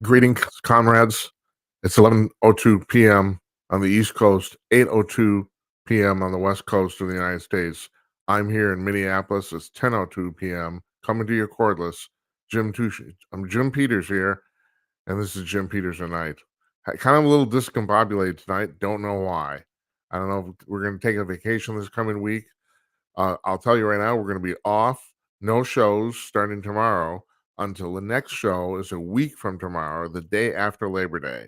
Greetings, comrades. It's 11:02 p.m. on the East Coast, 8:02 p.m. on the West Coast of the United States. I'm here in Minneapolis. It's 10:02 p.m. Coming to your cordless. I'm Jim Peters here, and this is Jim Peters Tonight. Kind of a little discombobulated tonight. Don't know why. I don't know if we're going to take a vacation this coming week. I'll tell you right now, we're going to be off. No shows starting tomorrow until the next show is a week from tomorrow, the day after Labor Day.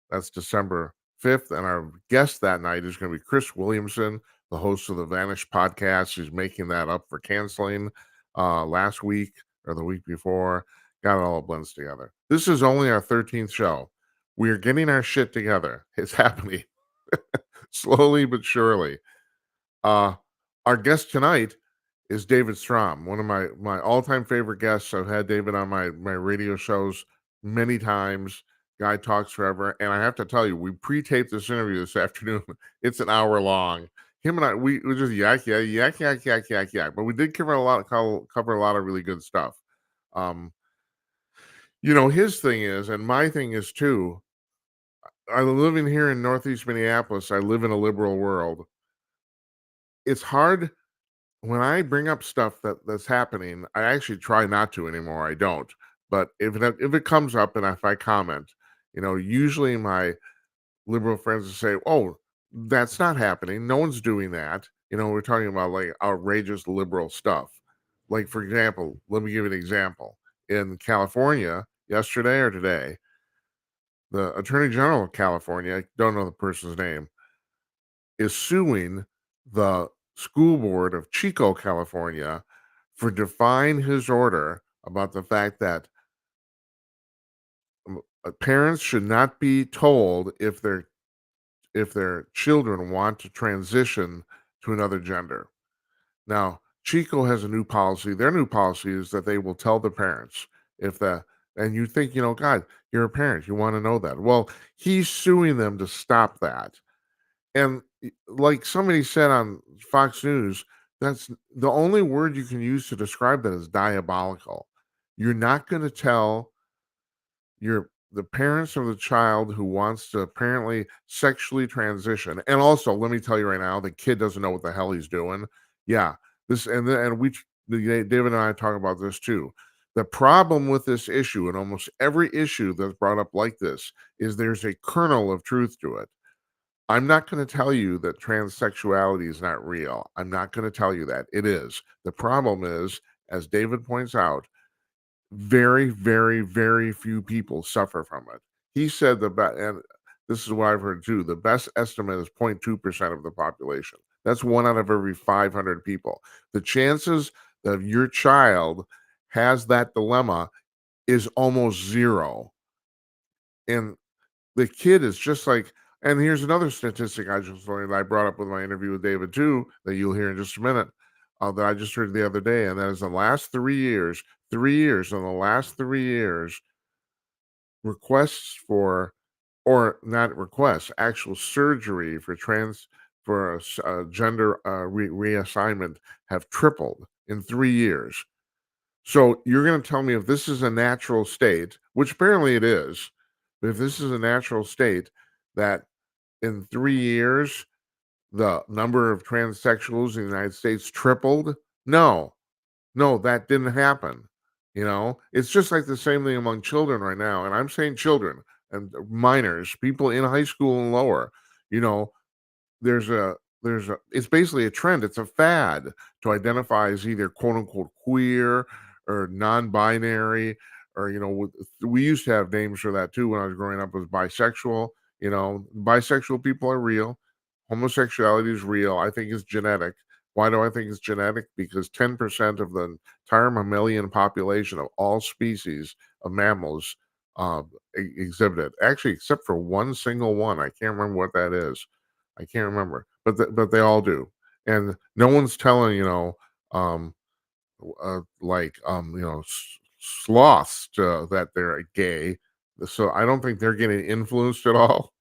That's December 5th. And our guest that night is going to be Chris Williamson, the host of the Vanish podcast. He's making that up for canceling last week or the week before. Got it all blends together. This is only our 13th show. We are getting our shit together. It's happening slowly but surely. Our guest tonight is David Strom, one of my all-time favorite guests. I've had David on my radio shows many times. Guy talks forever, and I have to tell you, we pre-taped this interview this afternoon. It's an hour long. Him and I, we just yak. But we did cover a lot of really good stuff. His thing is, and my thing is too. I'm living here in Northeast Minneapolis. I live in a liberal world. It's hard. When I bring up stuff that's happening, I actually try not to anymore. I don't. But if it comes up and if I comment, usually my liberal friends will say, "Oh, that's not happening. No one's doing that." We're talking about like outrageous liberal stuff. Like, for example, let me give you an example. In California, yesterday or today, the Attorney General of California, I don't know the person's name, is suing the school board of Chico, California, for defying his order about the fact that parents should not be told if their children want to transition to another gender. Now, Chico has a new policy. Their new policy is that they will tell the parents and you think, God, you're a parent, you want to know that. Well, he's suing them to stop that. And like somebody said on Fox News, that's the only word you can use to describe that is diabolical. You're not going to tell the parents of the child who wants to apparently sexually transition. And also, let me tell you right now, the kid doesn't know what the hell he's doing. Yeah, David and I talk about this too. The problem with this issue, and almost every issue that's brought up like this, is there's a kernel of truth to it. I'm not going to tell you that transsexuality is not real. I'm not going to tell you that. It is. The problem is, as David points out, very, very, very few people suffer from it. He said and this is what I've heard too, the best estimate is 0.2% of the population. That's 1 out of every 500 people. The chances that your child has that dilemma is almost zero. And the kid is just like, and here's another statistic I just learned that I brought up with my interview with David too, that you'll hear in just a minute, that I just heard the other day, and that is the last 3 years, requests for, or not requests, actual surgery for gender reassignment have tripled in 3 years. So you're going to tell me if this is a natural state, which apparently it is, but if this is a natural state, that in 3 years, the number of transsexuals in the United States tripled? No, that didn't happen. It's just like the same thing among children right now. And I'm saying children and minors, people in high school and lower, it's basically a trend. It's a fad to identify as either quote unquote queer or non-binary, or, we used to have names for that too when I was growing up, as bisexual. Bisexual people are real. Homosexuality is real. I think it's genetic. Why do I think it's genetic? Because 10% of the entire mammalian population of all species of mammals exhibit it. Actually, except for one single one. I can't remember what that is. I can't remember. But they all do. And no one's telling, sloths that they're gay. So I don't think they're getting influenced at all.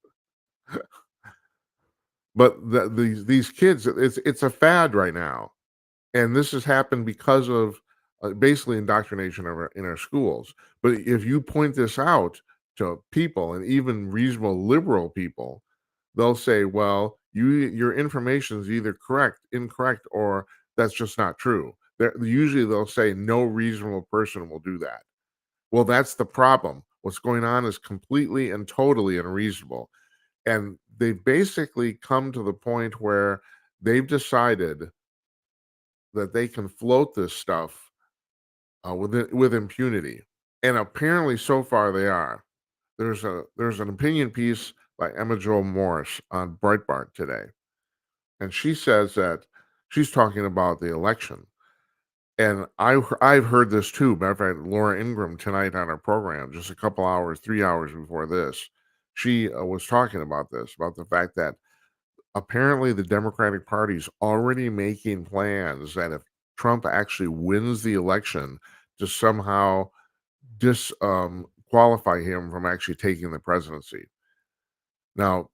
But these kids, it's a fad right now, and this has happened because of basically indoctrination in our schools. But if you point this out, to people, and even reasonable liberal people, they'll say, well, your information is either correct, incorrect, or that's just not true. Usually they'll say no reasonable person will do that. Well, that's the problem. What's going on is completely and totally unreasonable. And they've basically come to the point where they've decided that they can float this stuff with impunity. And apparently, so far, they are. There's an opinion piece by Emma Jo Morris on Breitbart today, and she says that she's talking about the election. And I've heard this too. Matter of fact, Laura Ingraham tonight on her program, just a couple hours, 3 hours before this, she was talking about this, about the fact that apparently the Democratic Party's already making plans that if Trump actually wins the election, to somehow qualify him from actually taking the presidency. Now,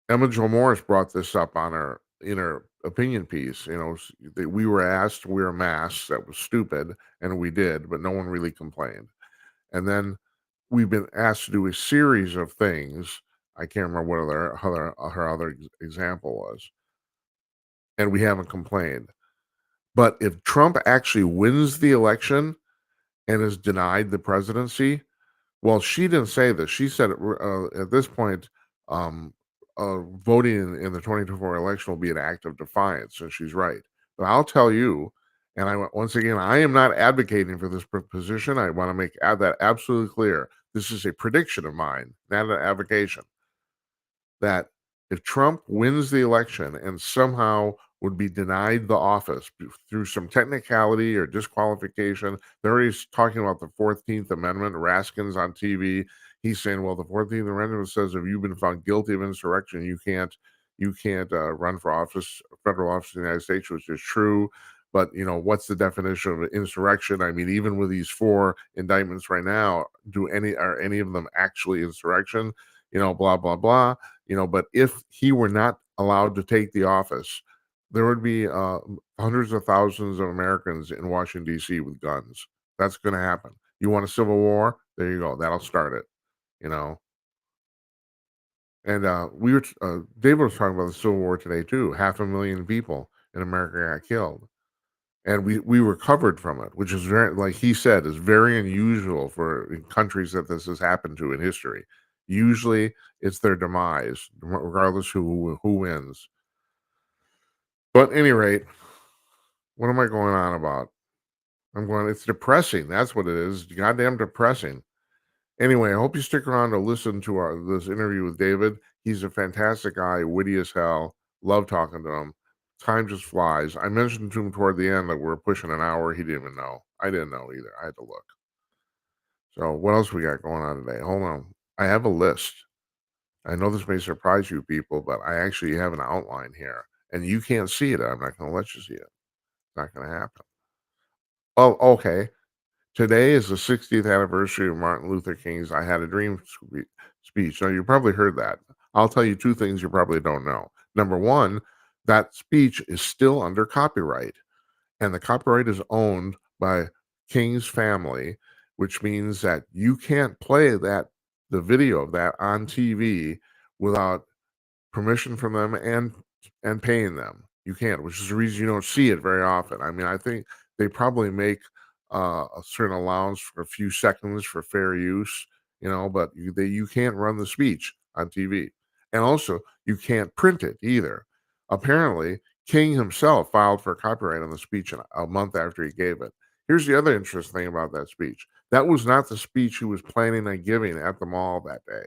Emma Jo Morris brought this up on her in her opinion piece. That we were asked to wear masks. That was stupid, and we did, but no one really complained. And then we've been asked to do a series of things. I can't remember what her other example was, and we haven't complained. But if Trump actually wins the election and is denied the presidency, well, she didn't say this. She said at this point, um, voting in the 2024 election will be an act of defiance, and she's right. But I'll tell you, and once again, I am not advocating for this position. I want to make that absolutely clear. This is a prediction of mine, not an avocation, that if Trump wins the election and somehow would be denied the office through some technicality or disqualification, they're already talking about the 14th Amendment. Raskin's on TV. He's saying, well, the 14th Amendment says if you've been found guilty of insurrection, you can't run for office, federal office in the United States, which is true. But what's the definition of insurrection? I mean, even with these 4 indictments right now, are any of them actually insurrection? Blah blah blah. But if he were not allowed to take the office, there would be hundreds of thousands of Americans in Washington, D.C. with guns. That's going to happen. You want a civil war? There you go. That'll start it. You know. And David was talking about the Civil War today too. 500,000 people in America got killed, and we recovered from it, which is very, like he said, is very unusual for countries that this has happened to in history. Usually, it's their demise, regardless who wins. But at any rate, what am I going on about? It's depressing. That's what it is. Goddamn depressing. Anyway, I hope you stick around to listen to this interview with David. He's a fantastic guy, witty as hell. Love talking to him. Time just flies. I mentioned to him toward the end that we're pushing an hour. He didn't even know. I didn't know either. I had to look. So what else we got going on today? Hold on. I have a list. I know this may surprise you people, but I actually have an outline here. And you can't see it. I'm not going to let you see it. It's not going to happen. Oh, okay. Today is the 60th anniversary of Martin Luther King's I Had a Dream speech. Now, you probably heard that. I'll tell you 2 things you probably don't know. Number one, that speech is still under copyright, and the copyright is owned by King's family, which means that you can't play the video of that on TV without permission from them and paying them. You can't, which is the reason you don't see it very often. I mean, I think they probably make a certain allowance for a few seconds for fair use, but you can't run the speech on TV. And also, you can't print it either. Apparently, King himself filed for copyright on the speech a month after he gave it. Here's the other interesting thing about that speech. That was not the speech he was planning on giving at the mall that day,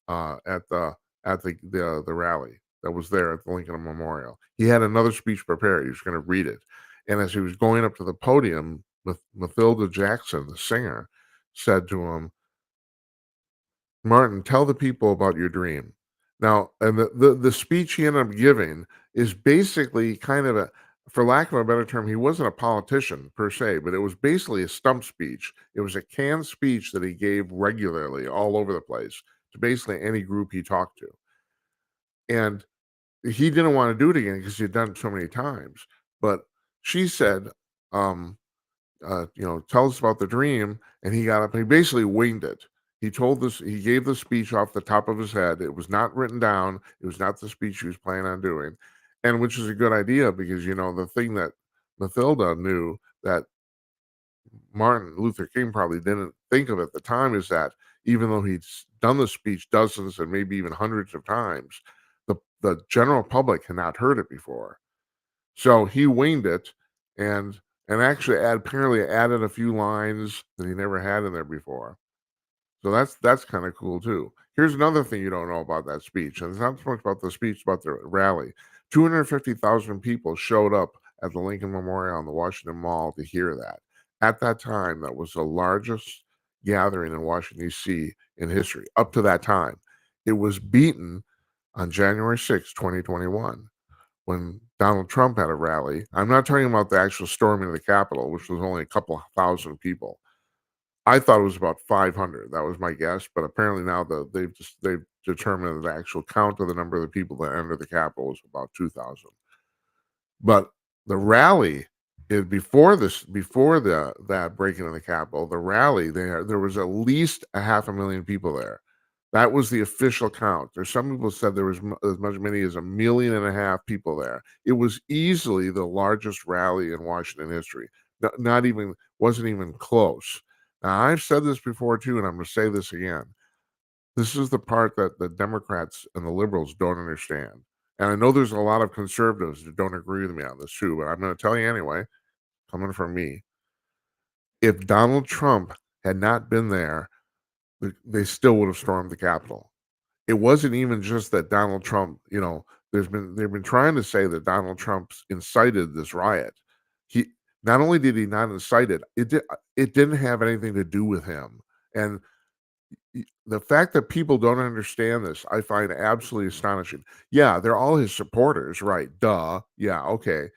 at the rally that was there at the Lincoln Memorial. He had another speech prepared. He was going to read it. And as he was going up to the podium, Mathilda Jackson, the singer, said to him, Martin, tell the people about your dream. Now, and the speech he ended up giving is basically kind of for lack of a better term, he wasn't a politician per se, but it was basically a stump speech. It was a canned speech that he gave regularly all over the place to basically any group he talked to. And he didn't want to do it again because he had done it so many times. But she said, tell us about the dream. And he got up and he basically winged it. He gave the speech off the top of his head. It was not written down. It was not the speech he was planning on doing, and which is a good idea because, the thing that Mathilda knew that Martin Luther King probably didn't think of at the time is that even though he'd done the speech dozens and maybe even hundreds of times, the general public had not heard it before. So he winged it and actually apparently added a few lines that he never had in there before. So that's kind of cool too. Here's another thing you don't know about that speech, and it's not so much about the speech, about the rally. 250,000 people showed up at the Lincoln Memorial on the Washington Mall to hear that. At that time, that was the largest gathering in Washington, D.C. in history. Up to that time, it was beaten on January 6, 2021, when Donald Trump had a rally. I'm not talking about the actual storming of the Capitol, which was only a couple thousand people. I thought it was about 500. That was my guess, but apparently now they've determined the actual count of the number of the people that entered the Capitol was about 2,000. But the rally is before that breaking of the Capitol. The rally there was at least a half a million people there. That was the official count. There's some people said there was as many as 1.5 million people there. It was easily the largest rally in Washington history. Not even wasn't even close. Now, I've said this before too, and I'm going to say this again. This is the part that the Democrats and the liberals don't understand. And I know there's a lot of conservatives that don't agree with me on this too, but I'm going to tell you anyway, coming from me. If Donald Trump had not been there, they still would have stormed the Capitol. It wasn't even just that Donald Trump, they've been trying to say that Donald Trump's incited this riot. He not only did he not incite it, it didn't have anything to do with him. And the fact that people don't understand this, I find absolutely astonishing. Yeah, they're all his supporters, right? Duh. Yeah, okay.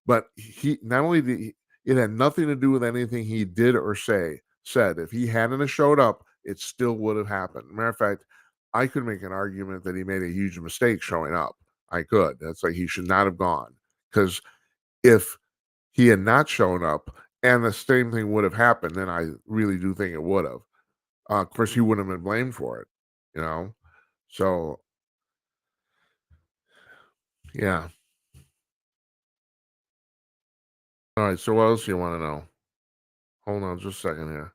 But he not only did it had nothing to do with anything he did or said. If he hadn't have showed up, it still would have happened. Matter of fact, I could make an argument that he made a huge mistake showing up. I could. That's like he should not have gone. Because if he had not shown up and the same thing would have happened, then I really do think it would have. Of course, he wouldn't have been blamed for it, you know? So, yeah. All right. So, what else do you want to know? Hold on just a second here.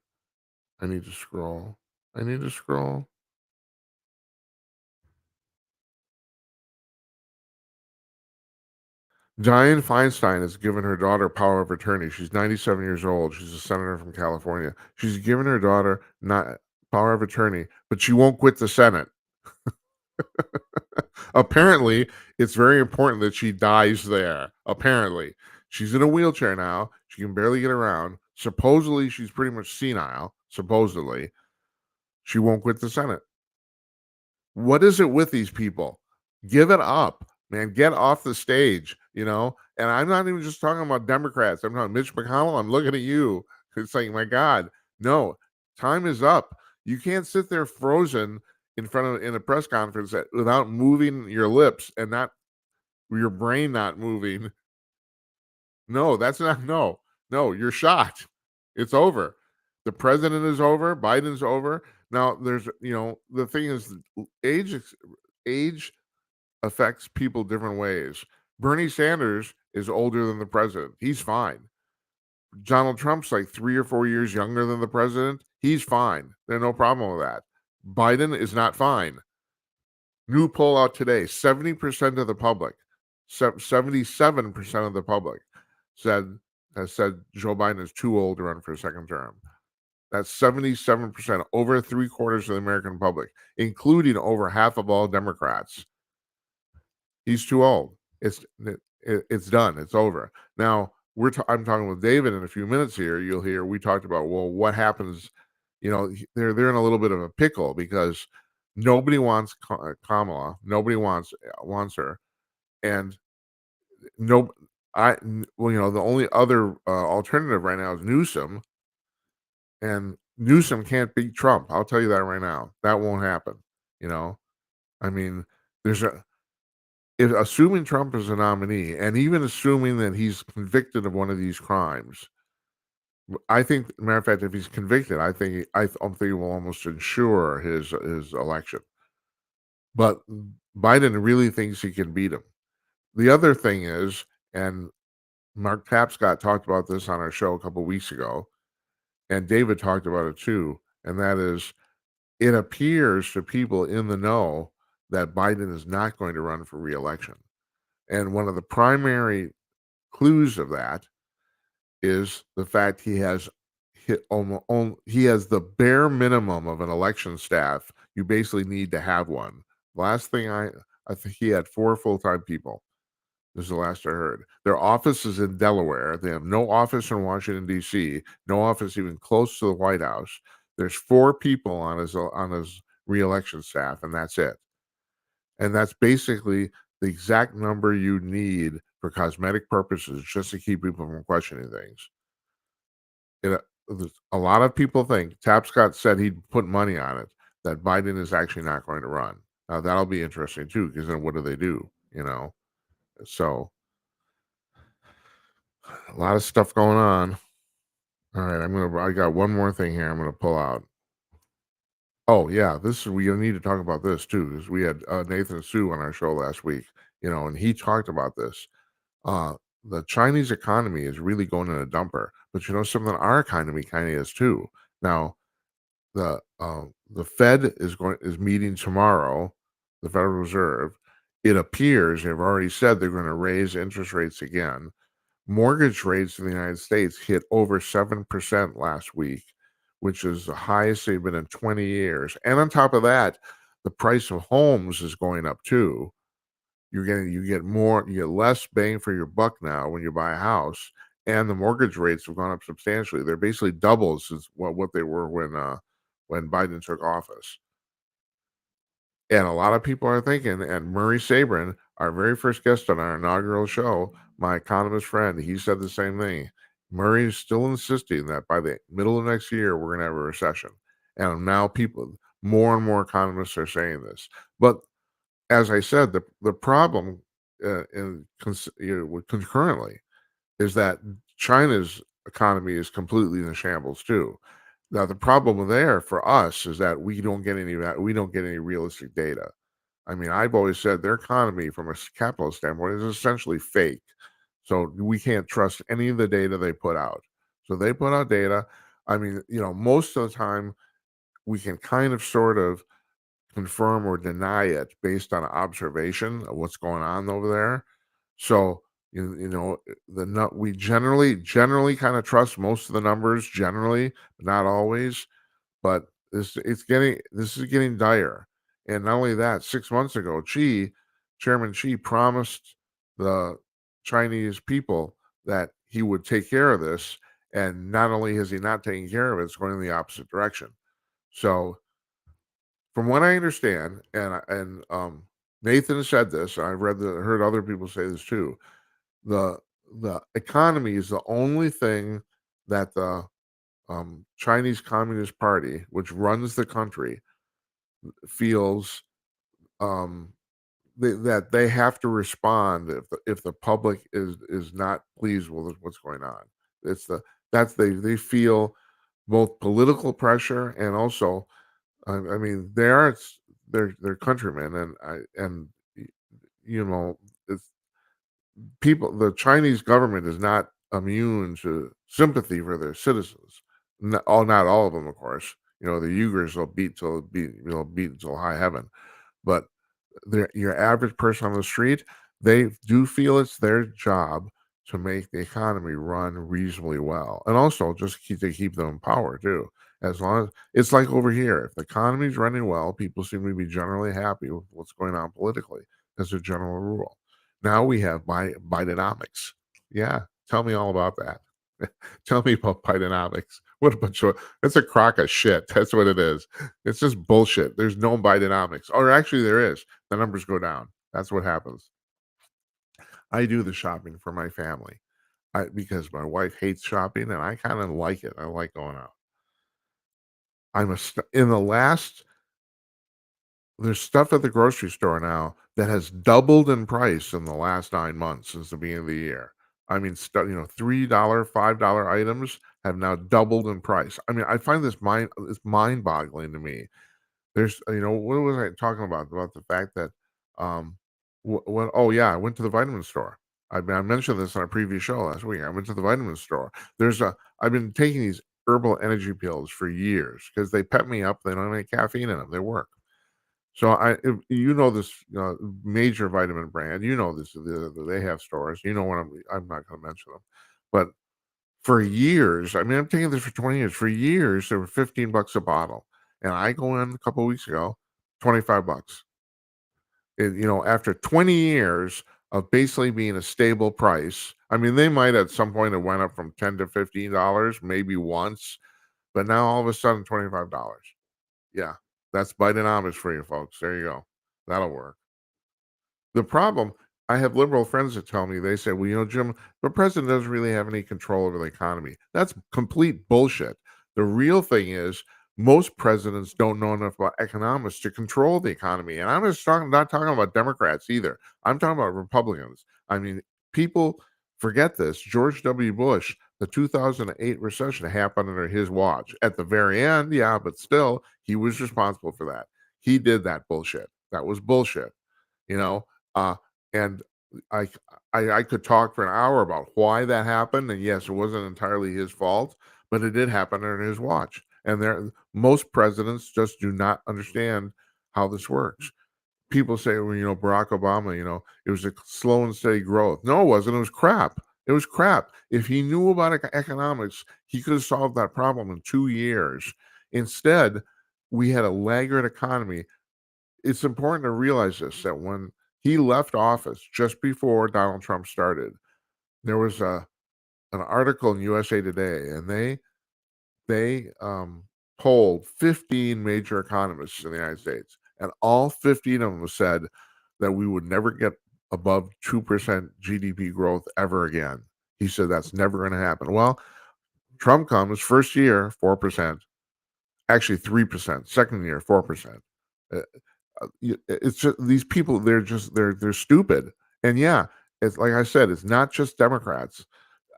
I need to scroll. I need to scroll. Dianne Feinstein has given her daughter power of attorney. She's 97 years old. She's a senator from California. She's given her daughter not power of attorney, but she won't quit the Senate. Apparently, it's very important that she dies there. Apparently, she's in a wheelchair now. She can barely get around. Supposedly, she's pretty much senile. Supposedly, she won't quit the Senate. What is it with these people? Give it up, man. Get off the stage. And I'm not even just talking about Democrats. I'm talking Mitch McConnell. I'm looking at you. It's like, my God, no, time is up. You can't sit there frozen in a press conference without moving your lips and not your brain not moving. No, that's not no. No, you're shot. It's over. The president is over. Biden's over. Now the thing is age affects people different ways. Bernie Sanders is older than the president. He's fine. Donald Trump's like 3 or 4 years younger than the president. He's fine. There's no problem with that. Biden is not fine. New poll out today, 70% of the public, 77% of the public has said Joe Biden is too old to run for a second term. That's 77%, over 3/4 of the American public, including over half of all Democrats. He's too old. It's done. It's over. Now I'm talking with David in a few minutes here. You'll hear we talked about, well, what happens. They're in a little bit of a pickle because nobody wants Kamala. Nobody wants her, and no, the only other alternative right now is Newsom, and Newsom can't beat Trump. I'll tell you that right now. That won't happen. You know, I mean, there's a assuming Trump is a nominee, and even assuming that he's convicted of one of these crimes, I think, matter of fact, if he's convicted, I think he will almost ensure his election. But Biden really thinks he can beat him. The other thing is, and Mark Tapscott talked about this on our show a couple weeks ago, and David talked about it too, and that is, it appears to people in the know that Biden is not going to run for reelection. And one of the primary clues of that is the fact he has he has the bare minimum of an election staff. You basically need to have one. Last thing I think he had 4 full-time people. This is the last I heard. Their office is in Delaware. They have no office in Washington D.C., no office even close to the White House. There's 4 people on his reelection staff, and that's it. And that's basically the exact number you need for cosmetic purposes, just to keep people from questioning things. You a lot of people think Tapscott said he'd put money on it that Biden is actually not going to run. Now that'll be interesting too, because then what do they do? You know, so a lot of stuff going on. All right, I got one more thing here. I'm gonna pull out. Oh yeah, we need to talk about this too, because we had Nathan Sue on our show last week. And he talked about this. Uh, the Chinese economy is really going in a dumper, but something, our economy kind of is too. Now, the Fed is meeting tomorrow, the Federal Reserve. It appears they've already said they're going to raise interest rates again. Mortgage rates in the United States hit over 7% last week, which is the highest they've been in 20 years. And on top of that, the price of homes is going up too. You get less bang for your buck now when you buy a house, and the mortgage rates have gone up substantially. They're basically double since what they were when Biden took office. And a lot of people are thinking, and Murray Sabrin, our very first guest on our inaugural show, my economist friend, he said the same thing. Murray is still insisting that by the middle of next year, we're going to have a recession. And now more and more economists are saying this. But as I said, the problem concurrently is that China's economy is completely in shambles too. Now the problem there for us is that we don't get any realistic data. I mean, I've always said their economy from a capitalist standpoint is essentially fake. So we can't trust any of the data they put out. So they put out data. I mean, most of the time we can kind of sort of confirm or deny it based on observation of what's going on over there. So we generally kind of trust most of the numbers generally, but not always. But this is getting dire. And not only that, 6 months ago, Chairman Xi promised the Chinese people that he would take care of this. And not only is he not taking care of it, it's going in the opposite direction. So from what I understand, Nathan said this, and I've heard other people say this too. The the economy is the only thing that the Chinese Communist Party, which runs the country, feels um, that they have to respond if the public is not pleased with what's going on. It's the that's they feel both political pressure and also I mean, they're countrymen, y you know, it's the Chinese government is not immune to sympathy for their citizens. Not all of them, of course. The Uyghurs will beat until high heaven, but your average person on the street, they do feel it's their job to make the economy run reasonably well, and also just keep them in power too. As long as it's like over here, if the economy's running well, people seem to be generally happy with what's going on politically. As a general rule. Now we have Bidenomics. Yeah, tell me all about that. Tell me about Bidenomics. What a bunch of it's a crock of shit. That's what it is. It's just bullshit. There's no Bidenomics. Or actually there is. The numbers go down. That's what happens. I do the shopping for my family. Because my wife hates shopping and I kind of like it. I like going out. In the last there's stuff at the grocery store now that has doubled in price in the last 9 months since the beginning of the year. I mean, $3, $5 items have now doubled in price. I mean, I find it's mind-boggling to me. There's what was I talking about? About the fact that, um, what oh, yeah, I went to the vitamin store. I mentioned this on a previous show last week. I went to the vitamin store. I've been taking these herbal energy pills for years because they pep me up. They don't have any caffeine in them. They work. So if you know this major vitamin brand, you know this. They have stores. You know what I'm not going to mention them, but for years, I mean, I'm taking this for 20 years. For years, they were $15 a bottle, and I go in a couple of weeks ago, $25. After 20 years of basically being a stable price, I mean, they might at some point have went up from $10 to $15, maybe once, but now all of a sudden $25. Yeah, that's Bidenomics for you folks. There you go. That'll work. The problem, I have liberal friends that tell me, they say, well, Jim, the president doesn't really have any control over the economy. That's complete bullshit. The real thing is, most presidents don't know enough about economics to control the economy. And not talking about Democrats either. I'm talking about Republicans. I mean, people forget this. George W. Bush, the 2008 recession happened under his watch. At the very end, yeah, but still, he was responsible for that. He did that bullshit. That was bullshit. You know, uh, and I, I could talk for an hour about why that happened, and yes, it wasn't entirely his fault, but it did happen under his watch. And most presidents just do not understand how this works. People say, well, Barack Obama, it was a slow and steady growth. No, it wasn't. It was crap. It was crap. If he knew about economics, he could have solved that problem in 2 years. Instead, we had a laggard economy. It's important to realize this, that when he left office just before Donald Trump started, there was an article in USA Today, and they polled 15 major economists in the United States, and all 15 of them said that we would never get above 2% GDP growth ever again. He said that's never going to happen. Well, Trump comes first year 4%, actually 3%, second year 4%. It's just these people, they're stupid. And yeah, it's like I said, it's not just Democrats.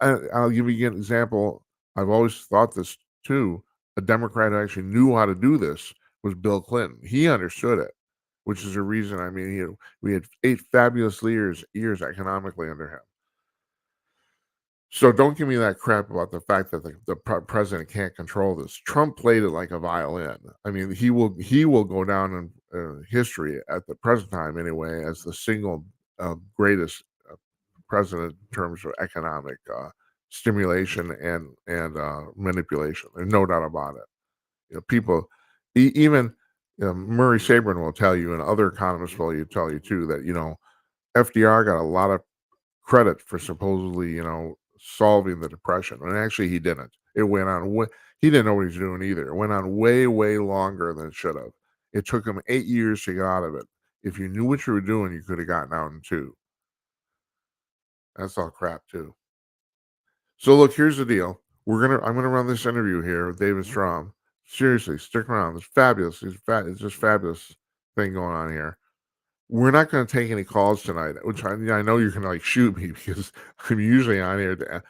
I'll give you an example. I've always thought this too. A Democrat who actually knew how to do this was Bill Clinton. He understood it, which is a reason. I mean, we had 8 fabulous years economically under him. So don't give me that crap about the fact that the president can't control this. Trump played it like a violin. I mean, he will go down in history at the present time anyway as the single greatest president in terms of economic stimulation and manipulation. There's no doubt about it. People, even Murray Sabrin will tell you, and other economists will tell you too, that FDR got a lot of credit for supposedly, solving the depression. And actually he didn't. It went on he didn't know what he was doing either. It went on way, way longer than it should have. It took him 8 years to get out of it. If you knew what you were doing, you could have gotten out in 2. That's all crap too. So look, here's the deal. I'm gonna run this interview here with David Strom. Seriously, stick around. It's fabulous. It's just fabulous thing going on here. We're not going to take any calls tonight, which I know you're going to shoot me because I'm usually on here,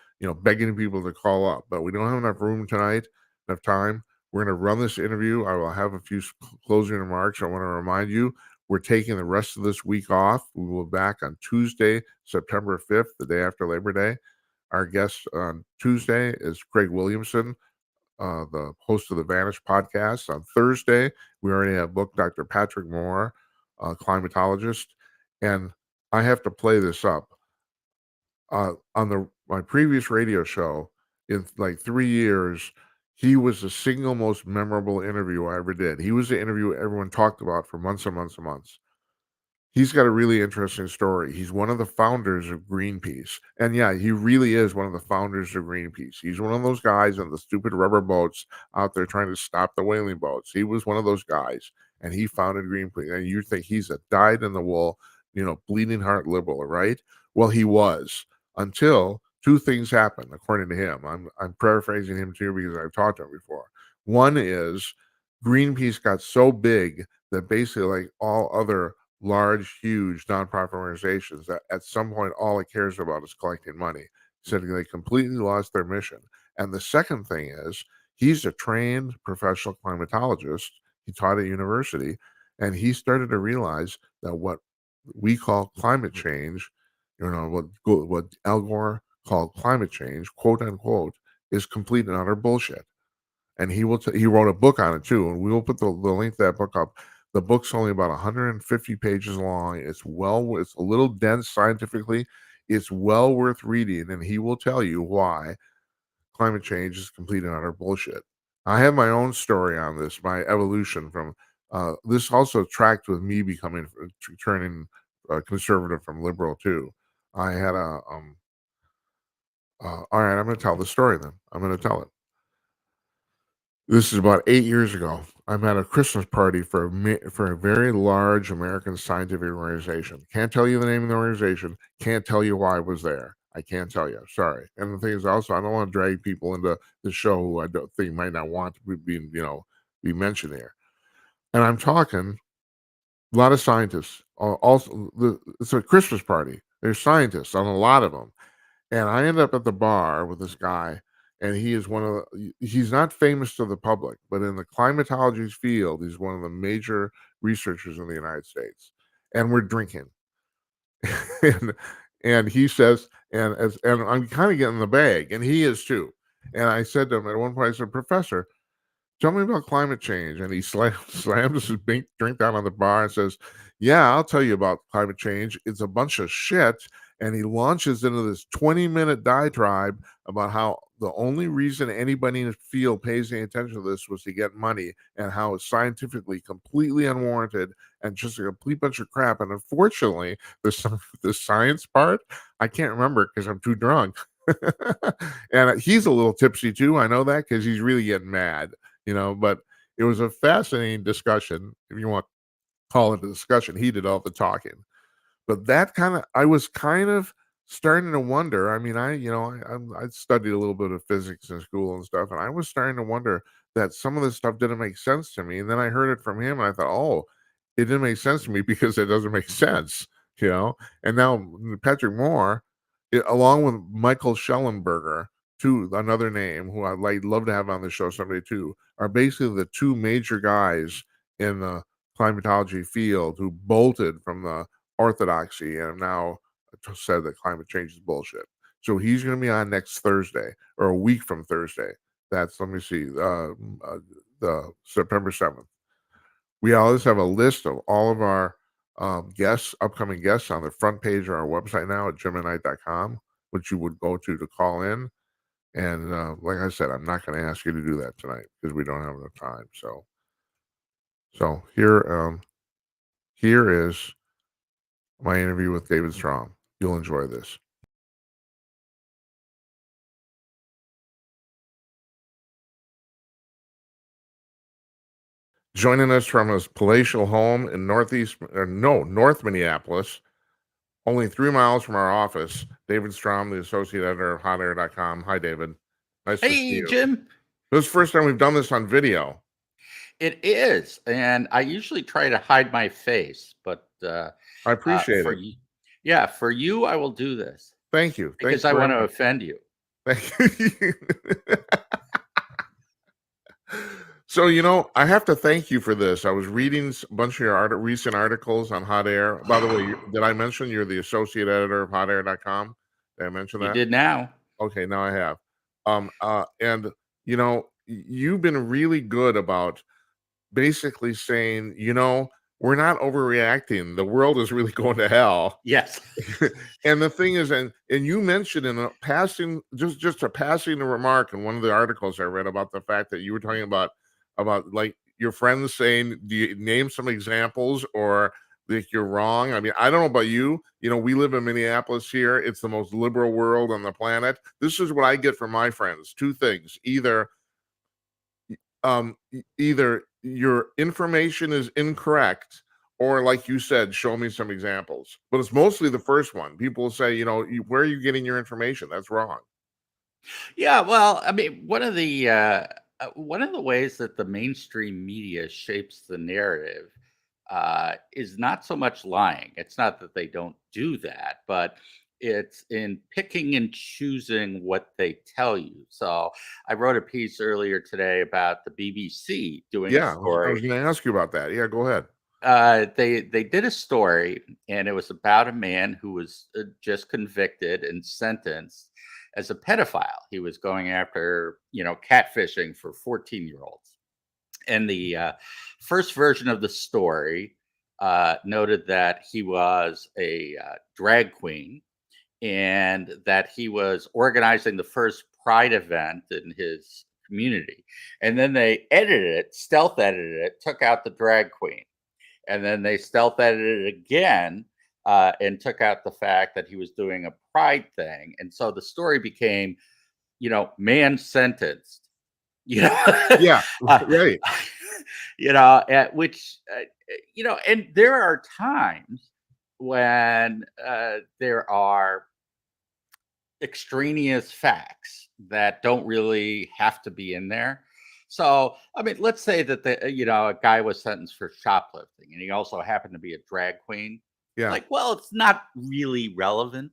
begging people to call up, but we don't have enough room tonight, enough time. We're going to run this interview. I will have a few closing remarks. I want to remind you, we're taking the rest of this week off. We will be back on Tuesday, September 5th, the day after Labor Day. Our guest on Tuesday is Craig Williamson, the host of the Vanish podcast. On Thursday, we already have booked Dr. Patrick Moore, climatologist, and I have to play this up. On my previous radio show, in like 3 years, he was the single most memorable interview I ever did. He was the interview everyone talked about for months and months and months. He's got a really interesting story. He's one of the founders of Greenpeace. And yeah, he really is one of the founders of Greenpeace. He's one of those guys in the stupid rubber boats out there trying to stop the whaling boats. He was one of those guys, and he founded Greenpeace. And you think he's a dyed-in-the-wool, bleeding heart liberal, right? Well, he was, until 2 things happened, according to him. I'm paraphrasing him too because I've talked to him before. One is Greenpeace got so big that basically, like all other large, huge nonprofit organizations, that at some point all it cares about is collecting money. Said they completely lost their mission. And the second thing is he's a trained professional climatologist. He taught at university, and he started to realize that what we call climate change, what Al Gore called climate change, quote unquote, is complete and utter bullshit. And he wrote a book on it too, and we will put the link to that book up. The book's only about 150 pages long. It's a little dense scientifically. It's well worth reading, and he will tell you why climate change is complete and utter bullshit. I have my own story on this, my evolution from this also tracked with me becoming turning conservative from liberal too. I had a all right, I'm going to tell the story then. I'm going to tell it. This is about 8 years ago. I'm at a Christmas party for a very large American scientific organization. Can't tell you the name of the organization. Can't tell you why I was there. I can't tell you. Sorry. And the thing is, also, I don't want to drag people into the show who I don't think might not want to be mentioned here. And I'm talking a lot of scientists. Also, it's a Christmas party. There's scientists on a lot of them. And I end up at the bar with this guy, and he is he's not famous to the public, but in the climatology field, he's one of the major researchers in the United States. And we're drinking. and and he says, and I'm kind of getting the bag, and he is too. And I said to him at one point, I said, Professor, tell me about climate change. And he slams his drink down on the bar and says, yeah, I'll tell you about climate change. It's a bunch of shit. And he launches into this 20-minute diatribe about how the only reason anybody in the field pays any attention to this was to get money, and how it's scientifically completely unwarranted and just a complete bunch of crap. And unfortunately, the science part, I can't remember because I'm too drunk. And he's a little tipsy too. I know that because he's really getting mad. But it was a fascinating discussion. If you want to call it a discussion, he did all the talking. But I was kind of starting to wonder. I mean, I studied a little bit of physics in school and stuff, and I was starting to wonder that some of this stuff didn't make sense to me. And then I heard it from him, and I thought, oh, it didn't make sense to me because it doesn't make sense, And now Patrick Moore, along with Michael Schellenberger, another name who I'd love to have on the show someday too, are basically the two major guys in the climatology field who bolted from the orthodoxy and have now said that climate change is bullshit. So he's going to be on next Thursday, or a week from Thursday. That's, let me see, the September 7th. We always have a list of all of our upcoming guests on the front page of our website now at jimandknight.com, which you would go to call in. And like I said, I'm not going to ask you to do that tonight because we don't have enough time. So here is my interview with David Strom. You'll enjoy this. Joining us from his palatial home in North Minneapolis, only 3 miles from our office, David Strom, the associate editor of hotair.com. Hi, David. Nice to see Hey, you. Jim. This is the first time we've done this on video. It is, and I usually try to hide my face, but I appreciate for it. you, for you, I will do this Thank you. Thank because you I very want to much. offend you. Thank you. So, I have to thank you for this. I was reading a bunch of your recent articles on Hot Air. By the way, did I mention you're the associate editor of hotair.com? Did I mention that? You did now. Okay, now I have. And you've been really good about basically saying, we're not overreacting. The world is really going to hell. Yes. And the thing is, and you mentioned in a passing, just a passing remark in one of the articles I read about the fact that you were talking about like your friends saying, do you name some examples, or like you're wrong? I mean, I don't know about you. We live in Minneapolis here. It's the most liberal world on the planet. This is what I get from my friends. Two things: either your information is incorrect, or like you said, show me some examples. But it's mostly the first one. People will say, where are you getting your information? That's wrong. Yeah, well, I mean, one of the ways that the mainstream media shapes the narrative is not so much lying. It's not that they don't do that, but it's in picking and choosing what they tell you. So I wrote a piece earlier today about the BBC doing a Yeah, I was story. gonna ask you about that. Yeah, go ahead. They did a story, and it was about a man who was just convicted and sentenced as a pedophile. He was going after, catfishing for 14-year-olds. And the first version of the story noted that he was a drag queen, and that he was organizing the first pride event in his community. And then they stealth edited it, took out the drag queen, and then they stealth edited it again, and took out the fact that he was doing a pride thing. And so the story became, man sentenced, you know, Yeah, uh, right. at which, and there are times when there are extraneous facts that don't really have to be in there. So, I mean, let's say that a guy was sentenced for shoplifting, and he also happened to be a drag queen. Yeah, Like, well, it's not really relevant,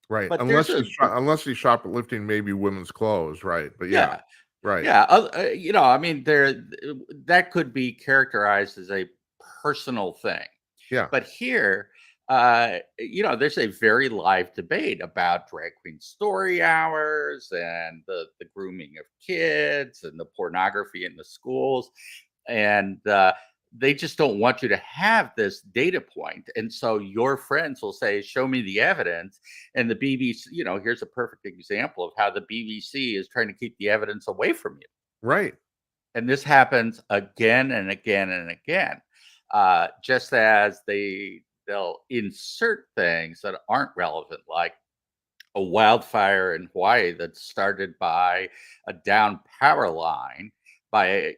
right. but there's Unless he's shoplifting maybe women's clothes, right? But yeah, yeah, right. yeah, I mean, that could be characterized as a personal thing. Yeah, But here, there's a very live debate about drag queen story hours and the grooming of kids and the pornography in the schools. And they just don't want you to have this data point. And so your friends will say, show me the evidence. And the BBC, here's a perfect example of how the BBC is trying to keep the evidence away from you. right. And this happens again and again and again. Just as they'll insert things that aren't relevant, like a wildfire in Hawaii that started by a down power line and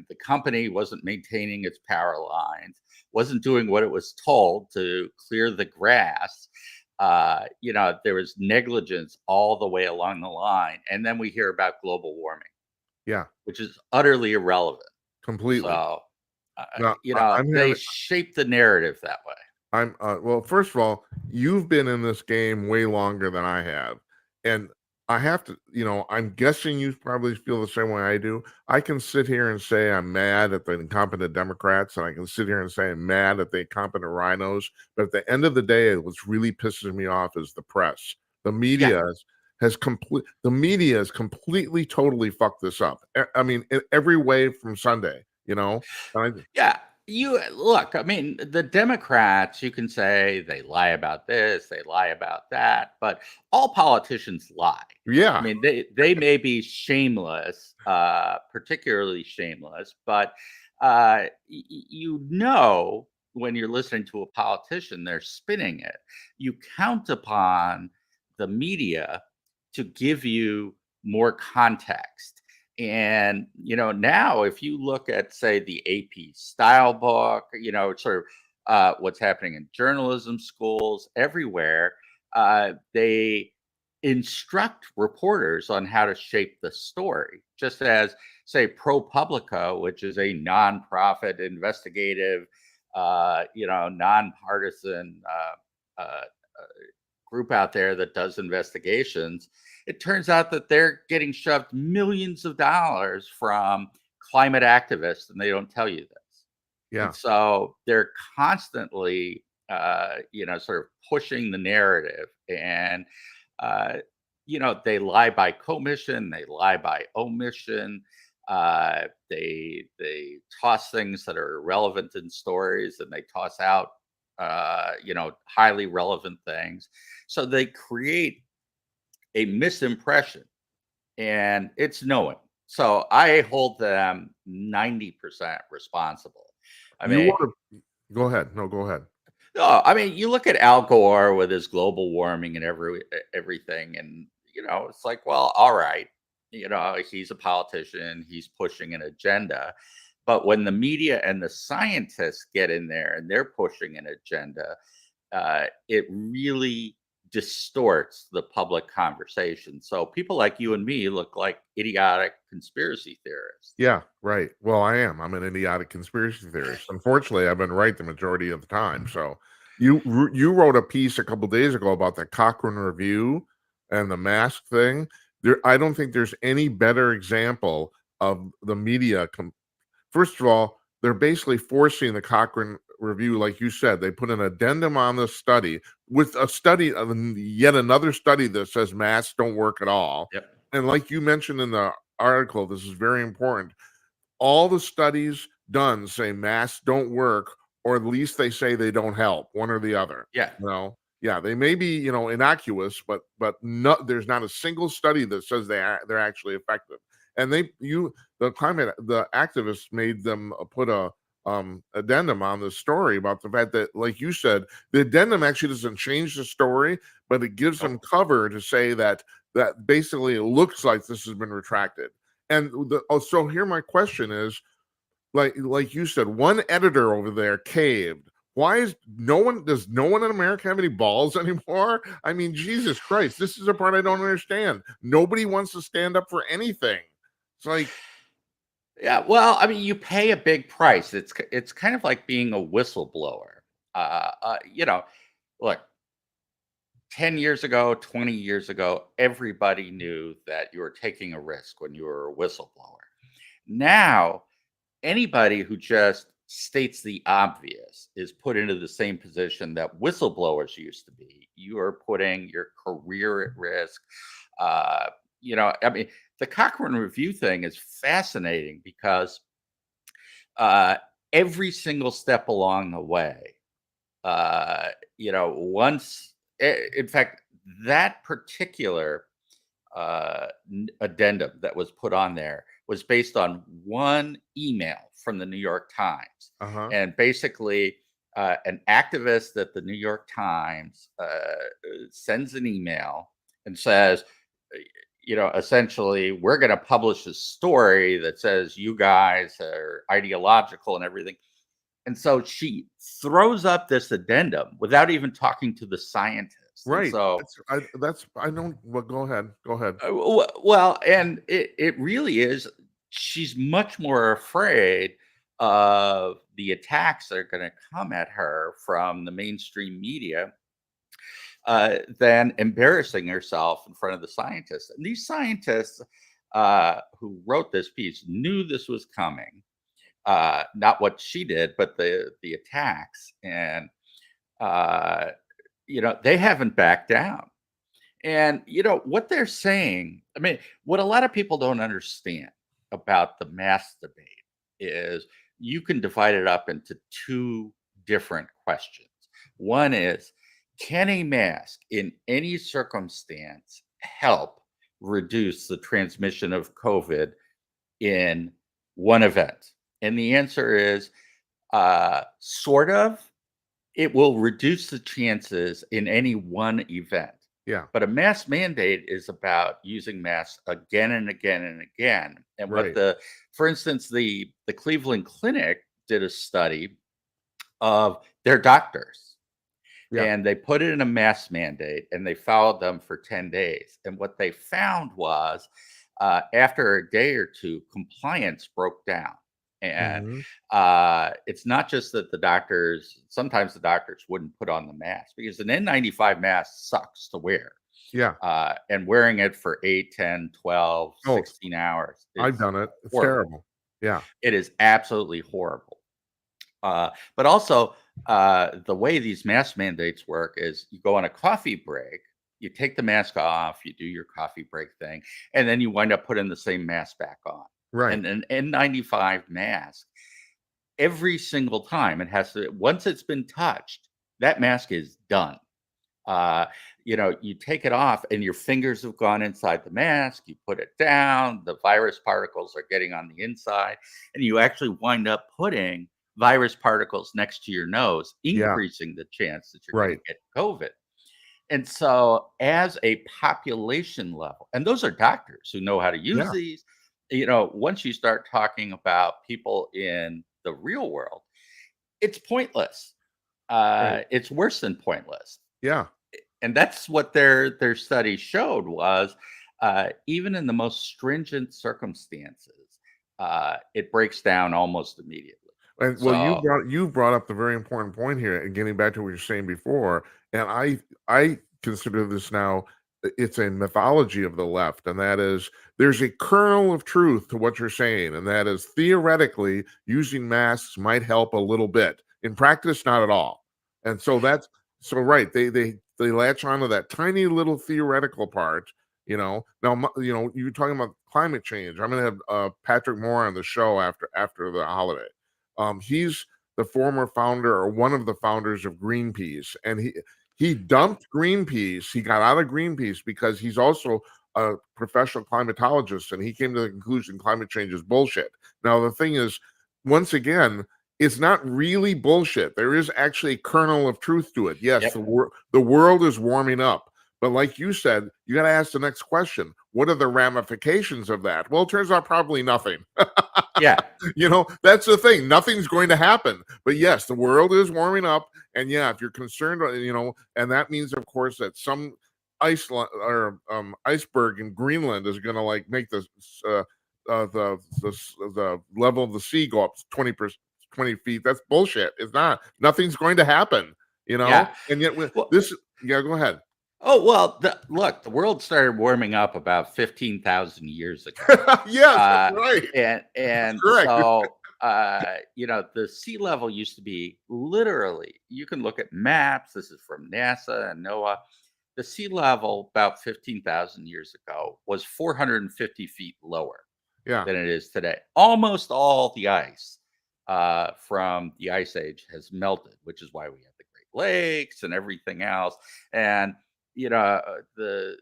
the company wasn't maintaining its power lines, wasn't doing what it was told to clear the grass. There was negligence all the way along the line. And then we hear about global warming, Yeah, which is utterly irrelevant. completely. So, Now, I'm they having shape the narrative that way. well, first of all, you've been in this game way longer than I have. And I have to, I'm guessing you probably feel the same way I do. I can sit here and say I'm mad at the incompetent Democrats, and I can sit here and say I'm mad at the incompetent rhinos. But at the end of the day, what's really pisses me off is the press. The Yeah. media the media has completely, totally fucked this up. I mean, in every way from Sunday, And Yeah. You look, I mean, the Democrats, you can say they lie about this, they lie about that, but all politicians lie. I yeah, mean, they may be shameless, particularly shameless, but when you're listening to a politician, they're spinning it. You count upon the media to give you more context. And now if you look at, say, the AP style book, sort of what's happening in journalism schools everywhere, they instruct reporters on how to shape the story, just as, say, ProPublica, which is a nonprofit investigative, nonpartisan group out there that does investigations. It turns out that they're getting shoved millions of dollars from climate activists, and they don't tell you this. And yeah, so they're constantly, sort of pushing the narrative, and uh, they lie by commission, they lie by omission. They toss things that are irrelevant in stories, and they toss out, highly relevant things. So they create a misimpression, and it's knowing. So I hold them 90% responsible. I you mean, want to go ahead. No, go ahead. no, I mean, you look at Al Gore with his global warming and everything, and it's like, well, all right, he's a politician, he's pushing an agenda. But when the media and the scientists get in there and they're pushing an agenda, it really distorts the public conversation. So people like you and me look like idiotic conspiracy theorists. Yeah, right. Well, I am. I'm an idiotic conspiracy theorist. Unfortunately, I've been right the majority of the time. So, You wrote a piece a couple days ago about the Cochrane Review and the mask thing. I don't think there's any better example of the media. First of all, they're basically forcing the Cochrane Review, like you said. They put an addendum on the study with a study of yet another study that says masks don't work at all. Yep. And like you mentioned in the article, this is very important. All the studies done say masks don't work, or at least they say they don't help, one or the other. Yeah. Yeah, they may be, innocuous, but there's not a single study that says they're actually effective. And the activists made them put a addendum on the story about the fact that, like you said, the addendum actually doesn't change the story, but it gives them cover to say that basically it looks like this has been retracted. And so here my question is, like you said, one editor over there caved. Why does no one in America have any balls anymore? I mean, Jesus Christ, this is a part I don't understand. Nobody wants to stand up for anything. It's like, yeah, well, I mean, you pay a big price. It's kind of like being a whistleblower. Look, 10 years ago, 20 years ago, everybody knew that you were taking a risk when you were a whistleblower. Now, anybody who just states the obvious is put into the same position that whistleblowers used to be. You are putting your career at risk. I mean, the Cochrane Review thing is fascinating because uh, every single step along the way, in fact, that particular addendum that was put on there was based on one email from the New York Times. And basically, an activist at the New York Times sends an email and says, essentially, we're going to publish a story that says you guys are ideological and everything. And so she throws up this addendum without even talking to the scientists. And right. so I don't, well, go ahead. well, and it really is. She's much more afraid of the attacks that are going to come at her from the mainstream media than embarrassing herself in front of the scientists. And these scientists who wrote this piece knew this was coming. Not what she did, but the attacks, and they haven't backed down. And what they're saying, I mean, what a lot of people don't understand about the mask debate is you can divide it up into two different questions. One is, can a mask in any circumstance help reduce the transmission of COVID in one event? And the answer is sort of. It will reduce the chances in any one event. Yeah. But a mask mandate is about using masks again and again and again. And Right. for instance, the Cleveland Clinic did a study of their doctors. Yeah. And they put it in a mask mandate and they followed them for 10 days. And what they found was after a day or two, compliance broke down. And it's not just that sometimes the doctors wouldn't put on the mask, because an N95 mask sucks to wear. Yeah. And wearing it for 8, 10, 12, 16 hours. I've done it. It's horrible. terrible. Yeah. It is absolutely horrible. But also, the way these mask mandates work is you go on a coffee break, you take the mask off, you do your coffee break thing, and then you wind up putting the same mask back on. Right. And an N95 mask, every single time once it's been touched, that mask is done. You take it off and your fingers have gone inside the mask, you put it down, the virus particles are getting on the inside, and you actually wind up putting virus particles next to your nose, increasing the chance that you're going to get COVID. And so as a population level, and those are doctors who know how to use these, once you start talking about people in the real world, it's pointless. It's worse than pointless. Yeah. And that's what their study showed was even in the most stringent circumstances, it breaks down almost immediately. And well, So you brought up the very important point here, and getting back to what you're saying before, and I consider this now, it's a mythology of the left, and that is there's a kernel of truth to what you're saying, and that is theoretically using masks might help a little bit. In practice, not at all. And so that's so right. They latch onto that tiny little theoretical part. Now you're talking about climate change. I'm going to have Patrick Moore on the show after the holiday. He's the former founder or one of the founders of Greenpeace, and he dumped Greenpeace. He got out of Greenpeace because he's also a professional climatologist, and he came to the conclusion climate change is bullshit. Now the thing is, once again, it's not really bullshit. There is actually a kernel of truth to it. Yes, yep. the world is warming up. But like you said, you got to ask the next question. What are the ramifications of that? Well, it turns out probably nothing. Yeah. That's the thing. Nothing's going to happen. But yes, the world is warming up. And yeah, if you're concerned, and that means, of course, that some iceberg in Greenland is going to like make the level of the sea go up 20 feet. That's bullshit. It's not. Nothing's going to happen. Yeah. And yet Well, yeah, go ahead. oh, well, look, the world started warming up about 15,000 years ago. Yes, Uh, that's right. and Correct. so, the sea level used to be literally, you can look at maps. This is from NASA and NOAA. The sea level about 15,000 years ago was 450 feet lower Yeah. than it is today. Almost all the ice from the ice age has melted, which is why we have the Great Lakes and everything else. And the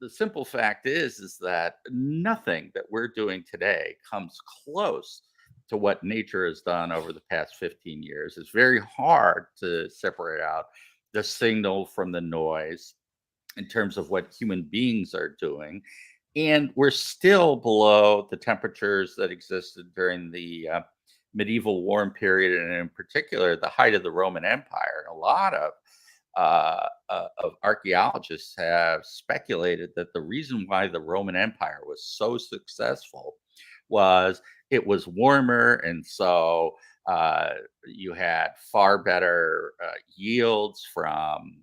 simple fact is that nothing that we're doing today comes close to what nature has done over the past 15 years. It's very hard to separate out the signal from the noise in terms of what human beings are doing. And we're still below the temperatures that existed during the medieval warm period, and in particular, the height of the Roman Empire. And a lot of archaeologists have speculated that the reason why the Roman Empire was so successful was it was warmer, and so you had far better yields from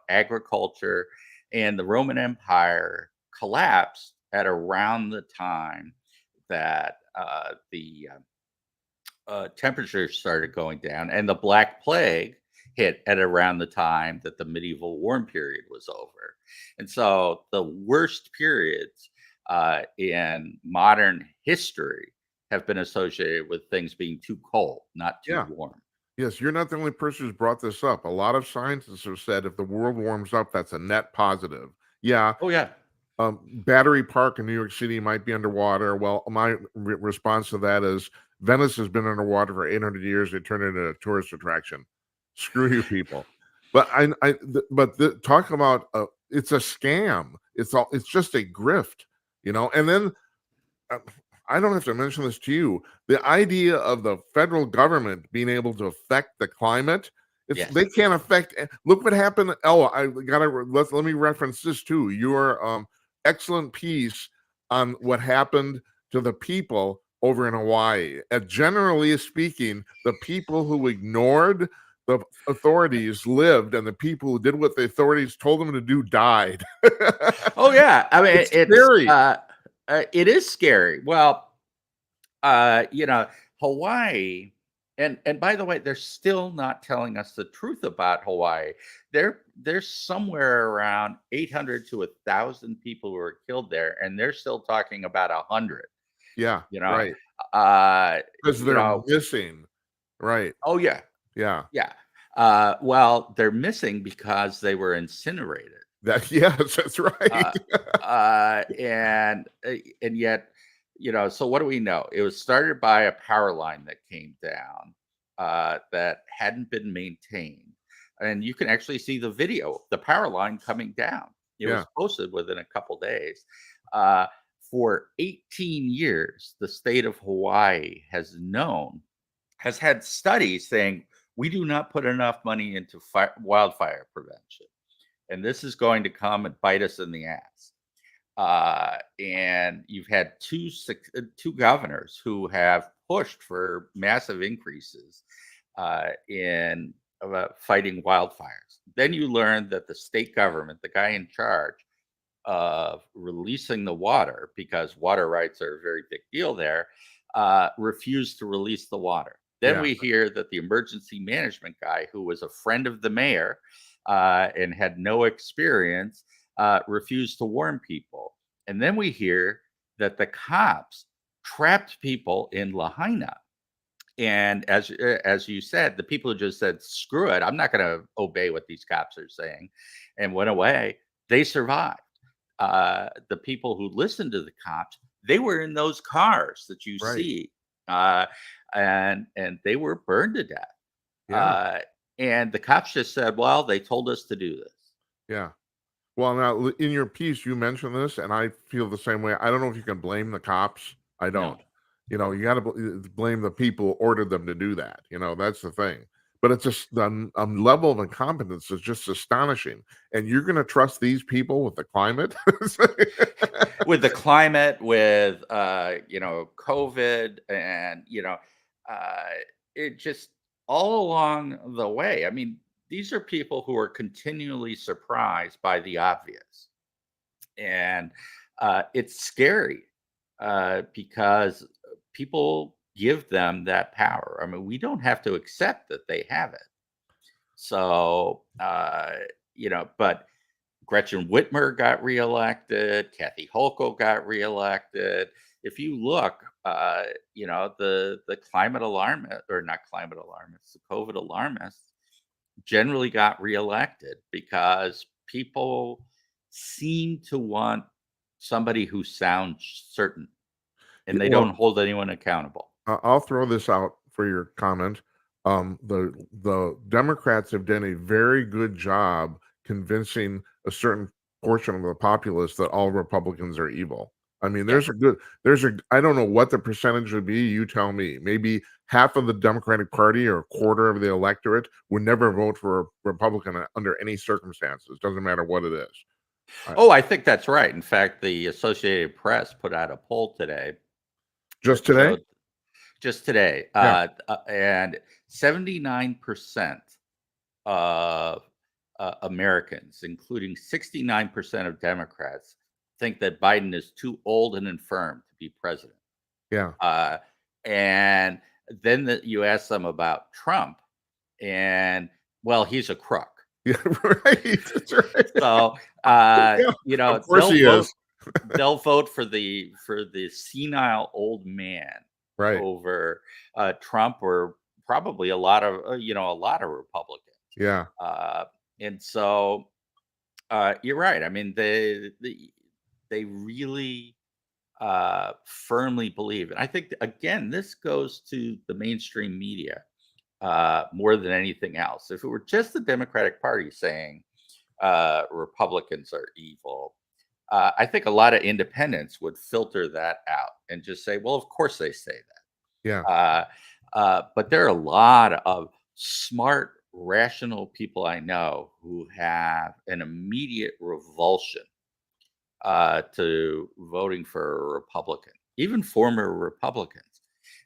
agriculture, and the Roman Empire collapsed at around the time that the temperatures started going down, and the Black Plague hit at around the time that the medieval warm period was over. And so the worst periods in modern history have been associated with things being too cold, not too Yeah. warm. Yes, you're not the only person who's brought this up. A lot of scientists have said if the world warms up, that's a net positive. Yeah, Oh, yeah. Battery Park in New York City might be underwater. Well, my response to that is Venice has been underwater for 800 years. They turned it into a tourist attraction. Screw you, people. But talk about it's a scam. It's just a grift, And then uh, I don't have to mention this to you. The idea of the federal government being able to affect the climate, Yes. they can't affect. Look what happened. Oh, I gotta let me reference this too. Your excellent piece on what happened to the people over in Hawaii. Generally speaking, the people who ignored the authorities lived, and the people who did what the authorities told them to do died. Oh, yeah. I mean, It's scary. it is scary. Well, Hawaii, and by the way, they're still not telling us the truth about Hawaii. There's somewhere around 800 to 1,000 people who were killed there, and they're still talking about 100. Yeah, You know, right. uh, Because you they're know. missing. Right. Oh, yeah, Yeah. yeah. Well, they're missing because they were incinerated. Yes, that's right. Uh, and yet, so what do we know? It was started by a power line that came down that hadn't been maintained, and you can actually see the video, of the power line coming down. It Yeah. was posted within a couple days. Uh, for 18 years, the state of Hawaii has had studies saying we do not put enough money into wildfire prevention, and this is going to come and bite us in the ass. And you've had two governors who have pushed for massive increases in fighting wildfires. Then you learn that the state government, the guy in charge of releasing the water, because water rights are a very big deal there, refused to release the water. Then Yeah. we hear that the emergency management guy, who was a friend of the mayor and had no experience, refused to warn people. And then we hear that the cops trapped people in Lahaina. And as you said, the people who just said, "Screw it, I'm not going to obey what these cops are saying," and went away, they survived. The people who listened to the cops, they were in those cars that you Right. see, and they were burned to death. Yeah. Uh, and the cops just said, "Well, they told us to do this." Yeah. Well, now in your piece, you mentioned this, and I feel the same way. I don't know if you can blame the cops. I No. don't. You got to blame the people who ordered them to do that. That's the thing. But it's just the level of incompetence is just astonishing. And you're going to trust these people with the climate? With the climate, with COVID, and uh, it just all along the way. I mean, these are people who are continually surprised by the obvious, and it's scary because people give them that power. I mean, we don't have to accept that they have it. So, but Gretchen Whitmer got reelected. Kathy Hochul got reelected. If you look, the climate alarmist, or not climate alarmists, the COVID alarmists generally got reelected because people seem to want somebody who sounds certain, and they Well, don't hold anyone accountable. I'll throw this out for your comment. The Democrats have done a very good job convincing a certain portion of the populace that all Republicans are evil. I mean, Yeah. I don't know what the percentage would be. You tell me. Maybe half of the Democratic Party or a quarter of the electorate would never vote for a Republican under any circumstances. Doesn't matter what it is. Oh, I think that's right. In fact, the Associated Press put out a poll today Just that today? showed just today, Yeah. and 79% of Americans, including 69% of Democrats, think that Biden is too old and infirm to be president. Yeah. And then you ask them about Trump, and well, he's a crook. Yeah. Right. That's right. So Yeah. Of course he is. they'll vote for the senile old man Right. over Trump, or probably a lot of Republicans. Yeah. And so you're right. I mean, they really firmly believe, and I think again, this goes to the mainstream media more than anything else. If it were just the Democratic Party saying Republicans are evil, I think a lot of independents would filter that out and just say, well, of course they say that. Yeah. But there are a lot of smart, rational people I know who have an immediate revulsion to voting for a Republican, even former Republicans.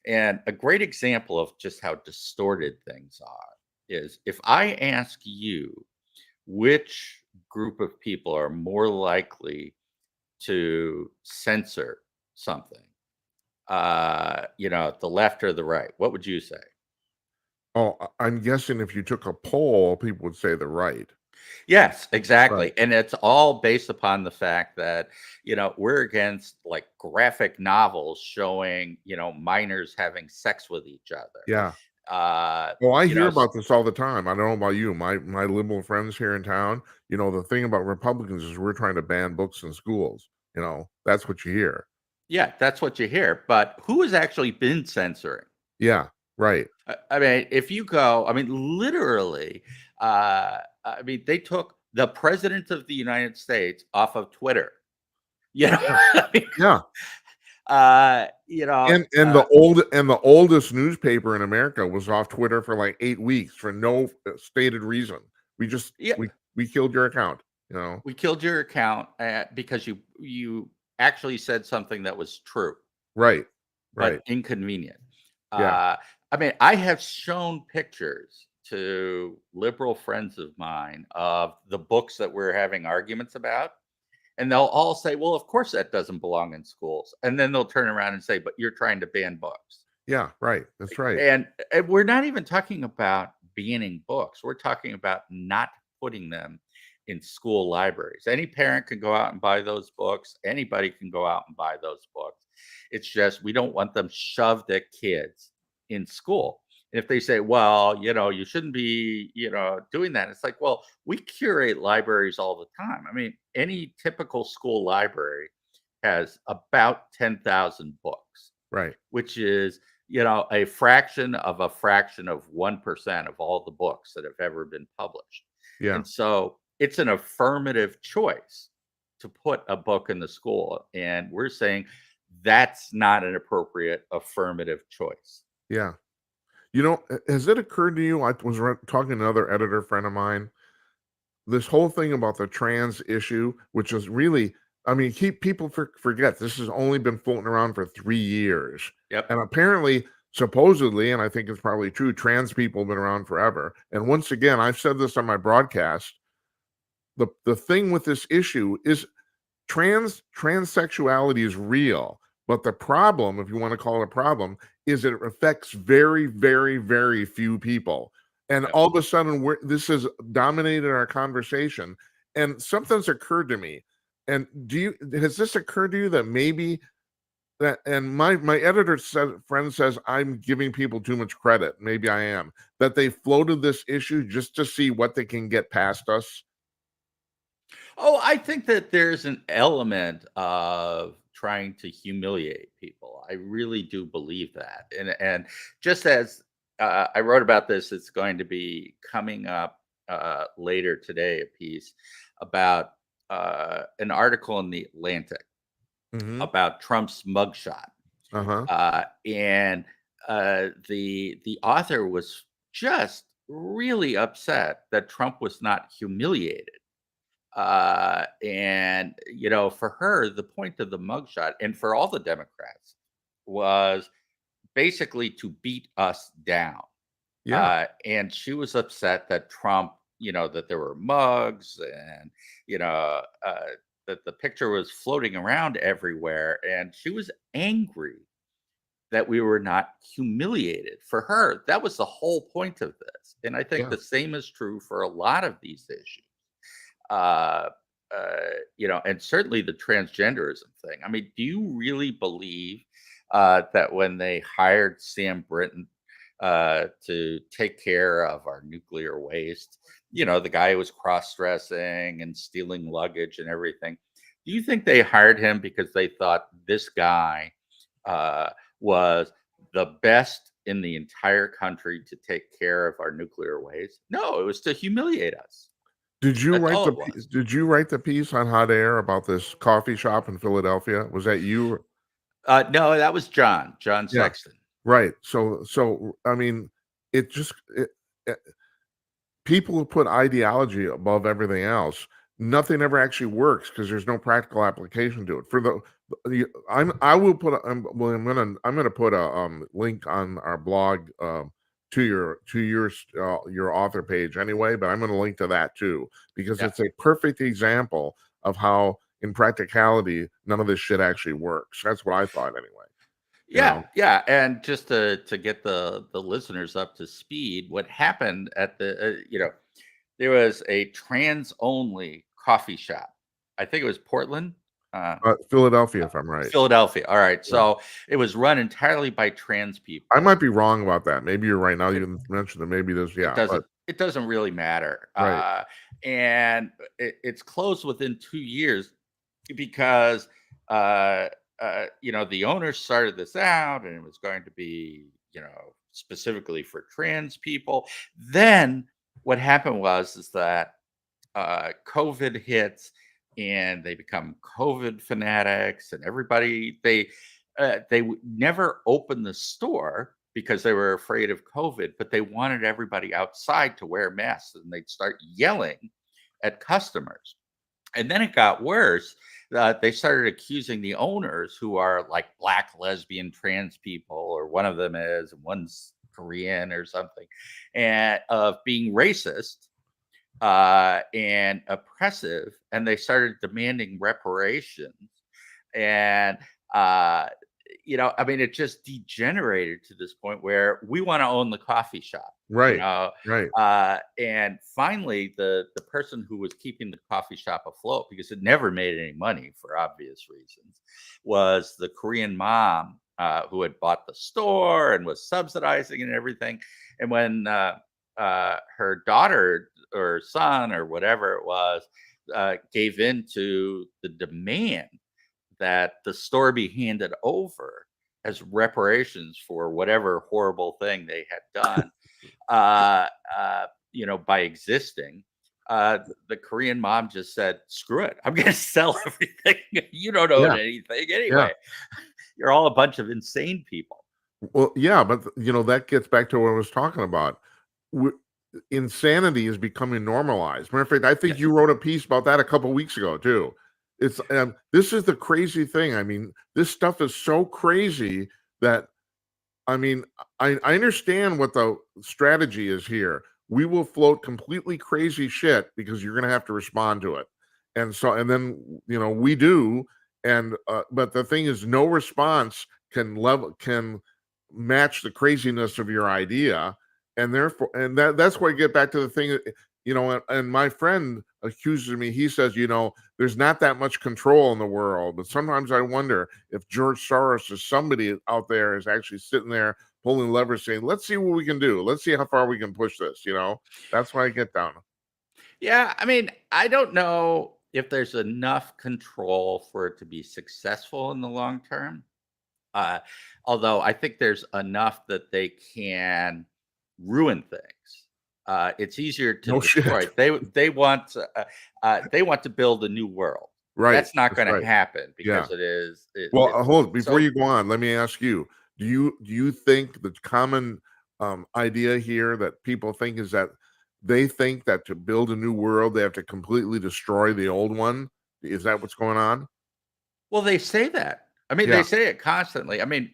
And a great example of just how distorted things are is if I ask you which group of people are more likely to censor something, the left or the right, what would you say? Oh, I'm guessing if you took a poll, people would say the right. Yes, Right. exactly. And it's all based upon the fact that, we're against like graphic novels showing, minors having sex with each other. Yeah. Uh, Well, I you hear know, about this all the time. I don't know about you. My liberal friends here in town, the thing about Republicans is we're trying to ban books in schools. That's what you hear. yeah, that's what you hear. But who has actually been censoring? Yeah. Right. I mean, if you go, I mean, literally, they took the president of the United States off of Twitter. Yeah. I mean, Yeah. And the oldest newspaper in America was off Twitter for like 8 weeks for no stated reason. We just yeah, we killed your account. you know? We killed your account because you actually said something that was true, Right. Right. but inconvenient. Yeah. Uh, I mean, I have shown pictures to liberal friends of mine of the books that we're having arguments about, and they'll all say, "Well, of course that doesn't belong in schools." And then they'll turn around and say, "But you're trying to ban books." Yeah, right. That's right. And we're not even talking about banning books. We're talking about not putting them in school libraries. Any parent can go out and buy those books. Anybody can go out and buy those books. It's just we don't want them shoved at kids in school. And if they say, well, you shouldn't be, doing that, it's like, well, we curate libraries all the time. I mean, any typical school library has about 10,000 books, Right. which is, a fraction of 1% of all the books that have ever been published. Yeah. And so it's an affirmative choice to put a book in the school. And we're saying that's not an appropriate affirmative choice. Yeah. Has it occurred to you? I was talking to another editor friend of mine. This whole thing about the trans issue, which is really, I mean, keep people forget this has only been floating around for 3 years, Yep. and apparently, supposedly, and I think it's probably true, trans people have been around forever. And once again, I've said this on my broadcast. The thing with this issue is transsexuality is real, but the problem, if you want to call it a problem, is it affects very, very, very few people. And Yep. all of a sudden, this has dominated our conversation. And something's occurred to me. And has this occurred to you that maybe that, and my editor friend says I'm giving people too much credit. Maybe I am, that they floated this issue just to see what they can get past us. Oh, I think that there's an element of trying to humiliate people. I really do believe that. And just as I wrote about this, it's going to be coming up later today, a piece about an article in the Atlantic Hmm. about Trump's mugshot. Uh-huh. And the author was just really upset that Trump was not humiliated. And for her, the point of the mugshot, and for all the Democrats, was basically to beat us down. Yeah. And she was upset that Trump, that there were mugs, and you know that the picture was floating around everywhere, and she was angry that we were not humiliated. For her, that was the whole point of this, and I think Yeah. the same is true for a lot of these issues. uh, and certainly the transgenderism thing. I mean, do you really believe that when they hired Sam Brinton to take care of our nuclear waste, the guy who was cross dressing and stealing luggage and everything, do you think they hired him because they thought this guy uh, was the best in the entire country to take care of our nuclear waste? No, it was to humiliate us. That's all it was. Did you write the piece on Hot Air about this coffee shop in Philadelphia? Was that you? No, that was John Yeah, Sexton. right. I mean, it just it, people who put ideology above everything else, nothing ever actually works because there's no practical application to it. I will put I'm gonna put a link on our blog to your author page anyway, but I'm gonna link to that too because Yeah. it's a perfect example of how in practicality none of this shit actually works. That's what I thought anyway. You Yeah, know. yeah, and just to get the listeners up to speed, what happened at there was a trans only coffee shop. I think it was Portland, uh, Philadelphia, if I'm right. Philadelphia. All right, Yeah. so it was run entirely by trans I people. might be wrong about that. Maybe you're right now you mentioned it. Maybe there's It yeah, but doesn't really matter. right. And it's closed within 2 years because uh, the owners started this out, and it was going to be specifically for trans people. Then what happened was is that COVID hits, and they become COVID fanatics, and everybody never opened the store because they were afraid of COVID, but they wanted everybody outside to wear masks, and they'd start yelling at customers. And then it got worse. They started accusing the owners, who are like black, lesbian, trans people, or one of them is, and one's Korean or something, and of being racist and oppressive. And they started demanding reparations. And uh, I mean, it just degenerated to this point where we want to own the coffee shop. you Right. know Right. and finally, the person who was keeping the coffee shop afloat, because it never made any money for obvious reasons, was the Korean mom, who had bought the store and was subsidizing and everything. And when her daughter or son or whatever it was gave in to the demand that the store be handed over as reparations for whatever horrible thing they had done, uh, by existing. The Korean mom just said, "Screw it! I'm going to sell everything. You don't own Yeah. anything Yeah. anyway. You're all a bunch of insane people." Well, yeah, but that gets back to what I was talking about. W- Insanity is becoming normalized. Matter of fact, I think Yes. you wrote a piece about that a couple weeks ago too. It's this is the crazy thing. I mean, this stuff is so crazy that I mean, I understand what the strategy is here. We will float completely crazy shit because you're going to have to respond to it, and then we do, and but the thing is, no response can match the craziness of your idea, and therefore, and that's why I get back to the thing. And my friend accuses me. He says, there's not that much control in the world, but sometimes I wonder if George Soros is somebody out there is actually sitting there pulling levers, saying, "Let's see what we can do. Let's see how far we can push this." That's why I get down. Yeah, I mean, I don't know if there's enough control for it to be successful in the long term. Uh, Although I think there's enough that they can ruin things. It's easier to No destroy. shit. They want to build a new world. Right. That's not That's going to right. happen Yeah. because it is. Well, It's hold before so. you go on. Let me ask you: Do you think the common idea here that people think is that they think that to build a new world they have to completely destroy the old one? Is that what's going on? Well, they say that. I mean, Yeah. they say it constantly. I mean,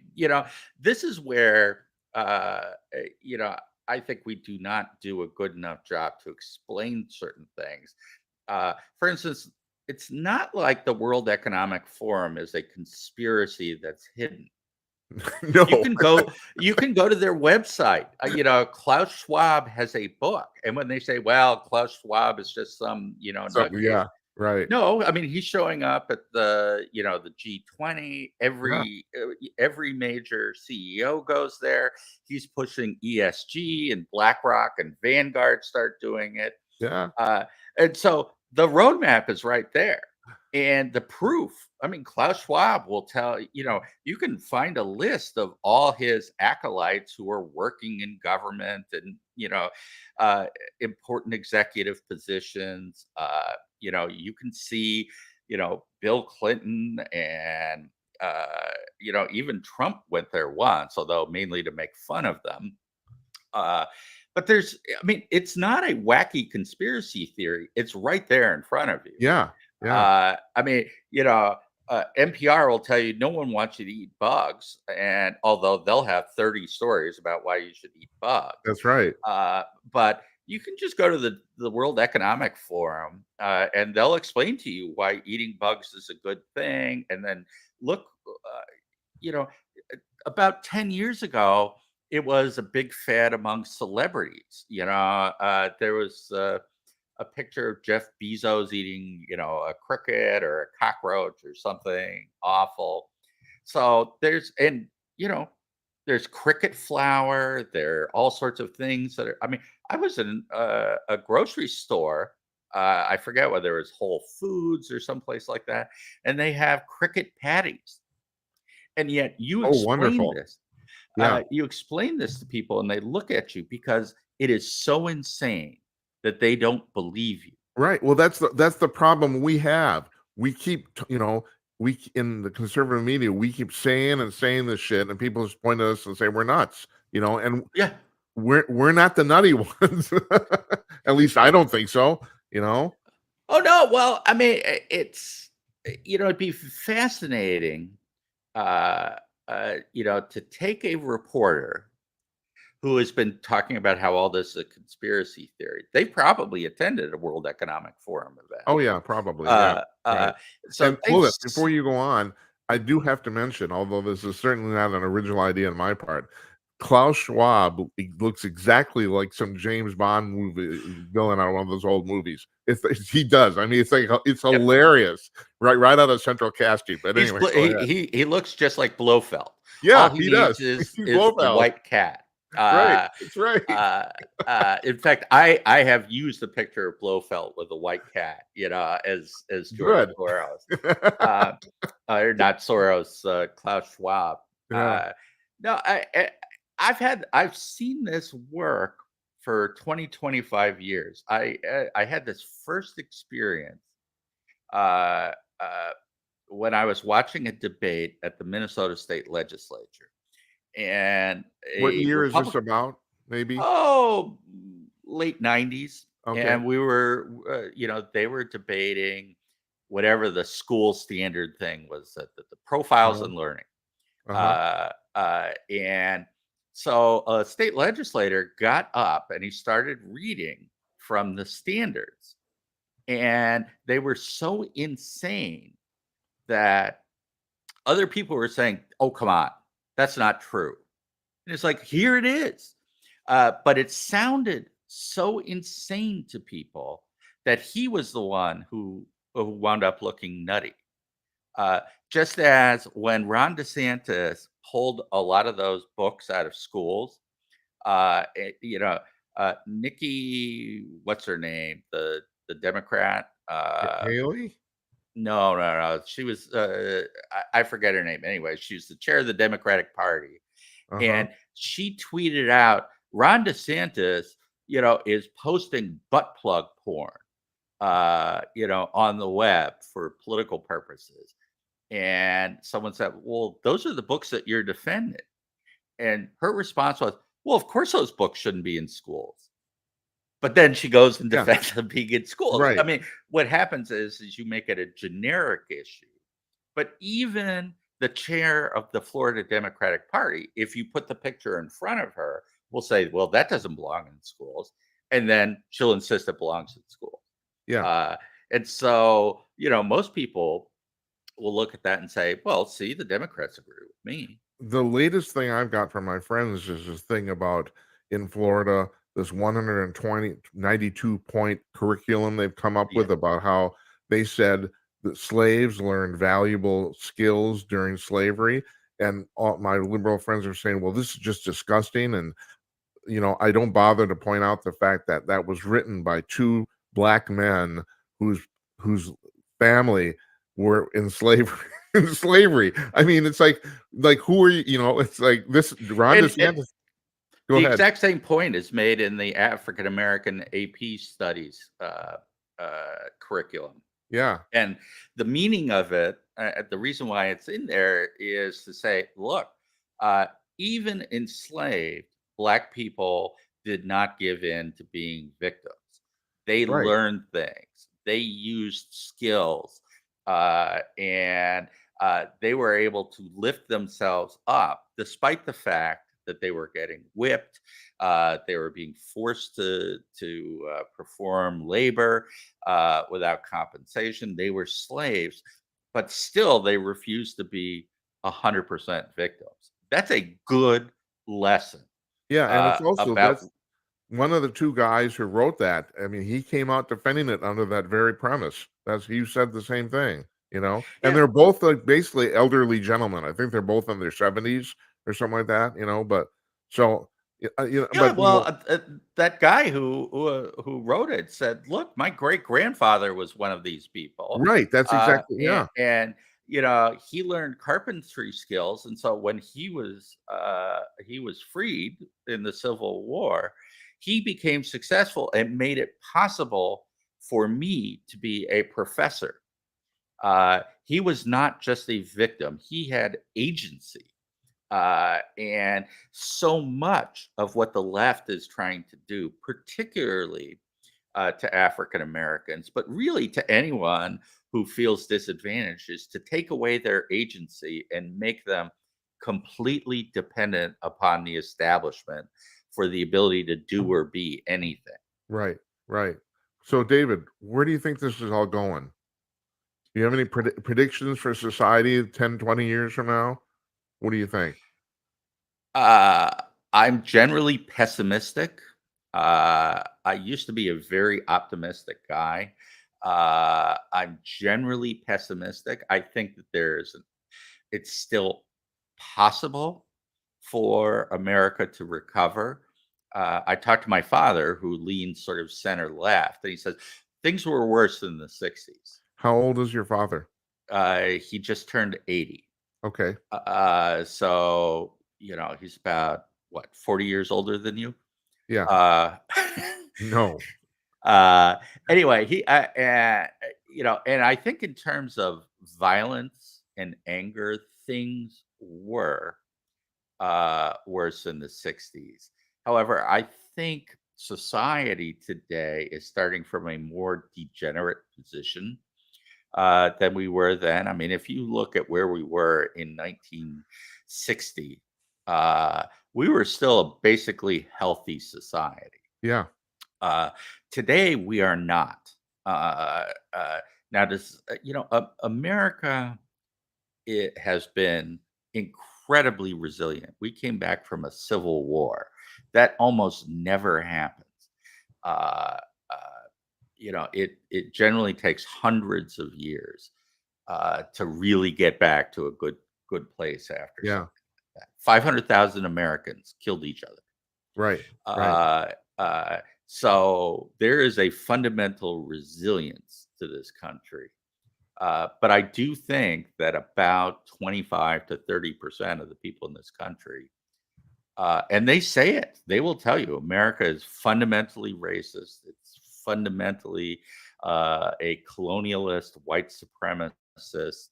this is where, uh, eh, you know, I think we do not do a good enough job to explain certain things. For instance, it's not like the World Economic Forum is a conspiracy that's hidden. You No. can go, you can go to their website. Klaus Schwab has a book, and when they say, "Well, Klaus Schwab is just some, Something. nutcase," Yeah. Right. no, I mean, he's showing up at the G20. Yeah. Every major CEO goes there. He's pushing ESG, and BlackRock and Vanguard start doing it. Yeah. Uh, and so the roadmap is right there. And the proof, I mean, Klaus Schwab will tell you can find a list of all his acolytes who are working in government and, uh, important executive positions. You can see, Bill Clinton and, even Trump went there once, although mainly to make fun of them. Uh, but I mean, it's not a wacky conspiracy theory. It's right there in front of you. Yeah. Yeah. I mean, NPR will tell you no one wants you to eat bugs, and although they'll have 30 stories about why you should eat bugs, That's right. but you can just go to the World Economic Forum, and they'll explain to you why eating bugs is a good thing. And then look, you know, about 10 years ago, it was a big fad among celebrities. There was a picture of Jeff Bezos eating, a cricket or a cockroach or something awful. So you know, there's cricket flour. There are all sorts of things that are. I mean, I was in a grocery store. I forget whether it was Whole Foods or someplace like that, and they have cricket patties. And yet Oh, wonderful. Yeah. you explain this to people, and they look at you because it is so insane that they don't believe you. Right. Well, that's the problem we have. We keep, in the conservative media, we keep saying and saying this shit, and people just point at us and say we're nuts. And Yeah. we're not the nutty ones. At least I don't think so. You know. Oh no, well, I mean, it's it'd be fascinating, uh, to take a reporter who has been talking about how all this is a conspiracy theory. They probably attended a World Economic Forum event. Oh, yeah, probably, yeah, Uh, right. uh, so And they've hold it, before you go on, I do have to mention, although this is certainly not an original idea on my part, Klaus Schwab, he looks exactly like some James Bond movie villain out of one of those old movies. He does. I mean, it's like it's Yep. hilarious, right out of Central Casting. But He's anyway, bl go ahead. he looks just like Blofeld. All Yeah, he he does. needs is He's the Blofeld. white cat. Right. That's right. In fact, I have used the picture of Blofeld with a white cat, as George Good. Soros, uh, or not Soros, Klaus Schwab. Yeah. Uh, no, I've seen this work for 25 years. I had this first experience uh, uh, when I was watching a debate at the Minnesota State Legislature, and What a year is this Republican, about, maybe? oh, late 90s, Okay. and we were, they were debating whatever the school standard thing was, the profiles Uh-huh. in learning. Uh-huh. And so a state legislator got up and he started reading from the standards, and they were so insane that other people were saying, "Oh, come on, that's not true." And it's like, here it is. But it sounded so insane to people that he was the one who wound up looking nutty. Uh, just as when Ron DeSantis pulled a lot of those books out of schools, uh, eh, you know, Nikki, what's her name, the Democrat? Haley? No, no, no. She was, I forget her name. Anyway, she was the chair of the Democratic Party, Uh-huh. and she tweeted out, Ron DeSantis, is posting butt plug porn, on the web for political purposes. And someone said, well, those are the books that you're defending. And her response was, well, of course those books shouldn't be in schools. But then she goes and Yeah, defends them being in schools. I right. mean, what happens is you make it a generic issue. But even the chair of the Florida Democratic Party, if you put the picture in front of her, will say, well, that doesn't belong in schools. And then she'll insist it belongs in schools. Yeah. Uh, and so, most people will look at that and say, well, see, the Democrats agree with me. The latest thing I've got from my friends is this thing about in Florida, this 92 point curriculum they've come up Yeah. with about how they said that slaves learned valuable skills during slavery. And all my liberal friends are saying, well, this is just disgusting. And, I don't bother to point out the fact that that was written by two black men whose whose family were in slavery. In slavery. I mean, it's like who are you? It's like this. Ron And DeSantis. Go the ahead. exact same point is made in the African American AP studies curriculum. Yeah. And the meaning of it, the reason why it's in there is to say, look, uh, even enslaved Black people did not give in to being victims. They Right. learned things, they used skills, and they were able to lift themselves up despite the fact that they were getting whipped. They were being forced to perform labor without compensation. They were slaves, but still they refused to be 100% victims. That's a good lesson Yeah, and it's also about. that's one of the two guys who wrote that. I mean, he came out defending it under that very premise. That's He said the same thing. And Yeah, they're both like basically elderly gentlemen. I think they're both in their 70s or something like that. But so yeah. Well, that guy who wrote it said, "Look, my great grandfather was one of these people, right. That's exactly, and, yeah. he learned carpentry skills, and so when he was freed in the Civil War, he became successful and made it possible for me to be a professor. He was not just a victim; he had agency." And so much of what the left is trying to do, particularly to African Americans, but really to anyone who feels disadvantaged, is to take away their agency and make them completely dependent upon the establishment for the ability to do or be anything. Right, right. So, David, where do you think this is all going? Do you have any predictions for society 10, 20 years from now? What do you think? Uh, I'm generally pessimistic. I used to be a very optimistic guy. I'm generally pessimistic. I think that it's still possible for America to recover. I talked to my father, who leans sort of center left, and he says things were worse than the 60s. How old is your father? He just turned 80. Okay. So, he's about what, 40 years older than you? Yeah. Uh, No. uh, anyway, and I think in terms of violence and anger, things were worse in the 60s. However, I think society today is starting from a more degenerate position than we were then. I mean, if you look at where we were in 1960, we were still a basically healthy society. Yeah. Uh, Today, we are not. Now, America, it has been incredibly resilient. We came back from a civil war that almost never happens. Uh, uh, it generally takes hundreds of years to really get back to a good place after Yeah. something like that. 500,000 Americans killed each other. Right. Right. Uh, uh, so there is a fundamental resilience to this country. But I do think that about 25 to 30% of the people in this country, and they say it, they will tell you America is fundamentally racist. It's fundamentally a colonialist, white supremacist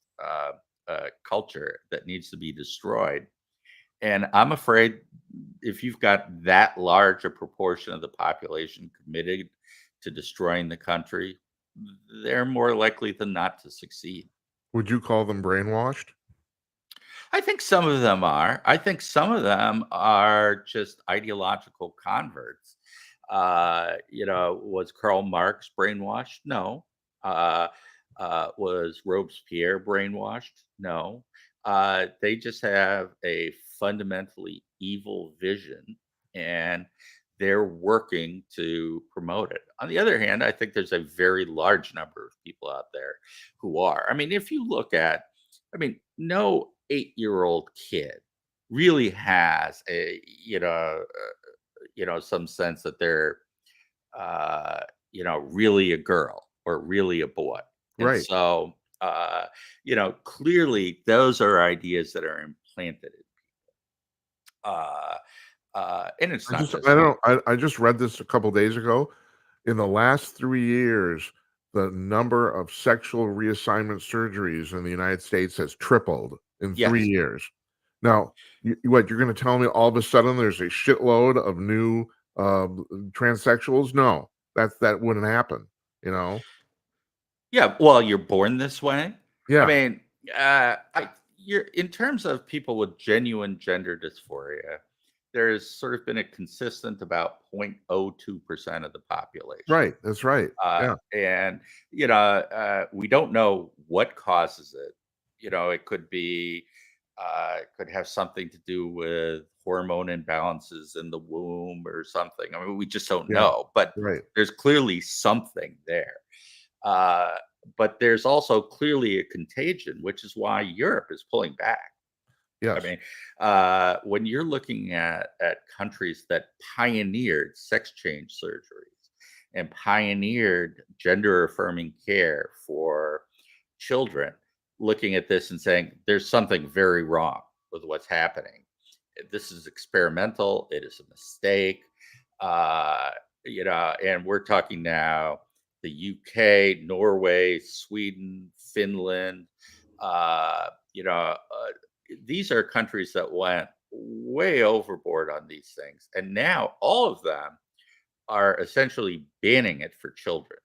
culture that needs to be destroyed. And I'm afraid if you've got that large a proportion of the population committed to destroying the country, they're more likely than not to succeed. Would you call them brainwashed? I think some of them are. I think some of them are just ideological converts. Was Karl Marx brainwashed? No. Uh, was Robespierre brainwashed? No. They just have a fundamentally evil vision, and they're working to promote it. On the other hand, I think there's a very large number of people out there who are. I mean, if you look at, no 8-year-old kid really has some sense that they're, really a girl or really a boy. And Right. so, clearly those are ideas that are implanted in, uh, and it's not just I me. don't I just read this a couple days ago. In the last 3 years, the number of sexual reassignment surgeries in the United States has tripled in 3 Yes. years. Now, what, you're gonna tell me all of a sudden there's a shitload of new, transsexuals? No, that wouldn't happen, you know? Yeah, well, you're born this way. I Yeah, mean, I you're in terms of people with genuine gender dysphoria, there's sort of been a consistent about 0.02% of the population. right, that's right. Yeah, And we don't know what causes it. It could be, it could have something to do with hormone imbalances in the womb or something. I mean, we just don't yeah, know, but right. there's clearly something there. Uh, but there's also clearly a contagion, which is why Europe is pulling back. I Yes, mean, when you're looking at countries that pioneered sex change surgeries and pioneered gender affirming care for children, looking at this and saying there's something very wrong with what's happening. This is experimental. It is a mistake. Uh, and we're talking now the UK, Norway, Sweden, Finland. Uh, you know, uh, these are countries that went way overboard on these things, and now all of them are essentially banning it for children.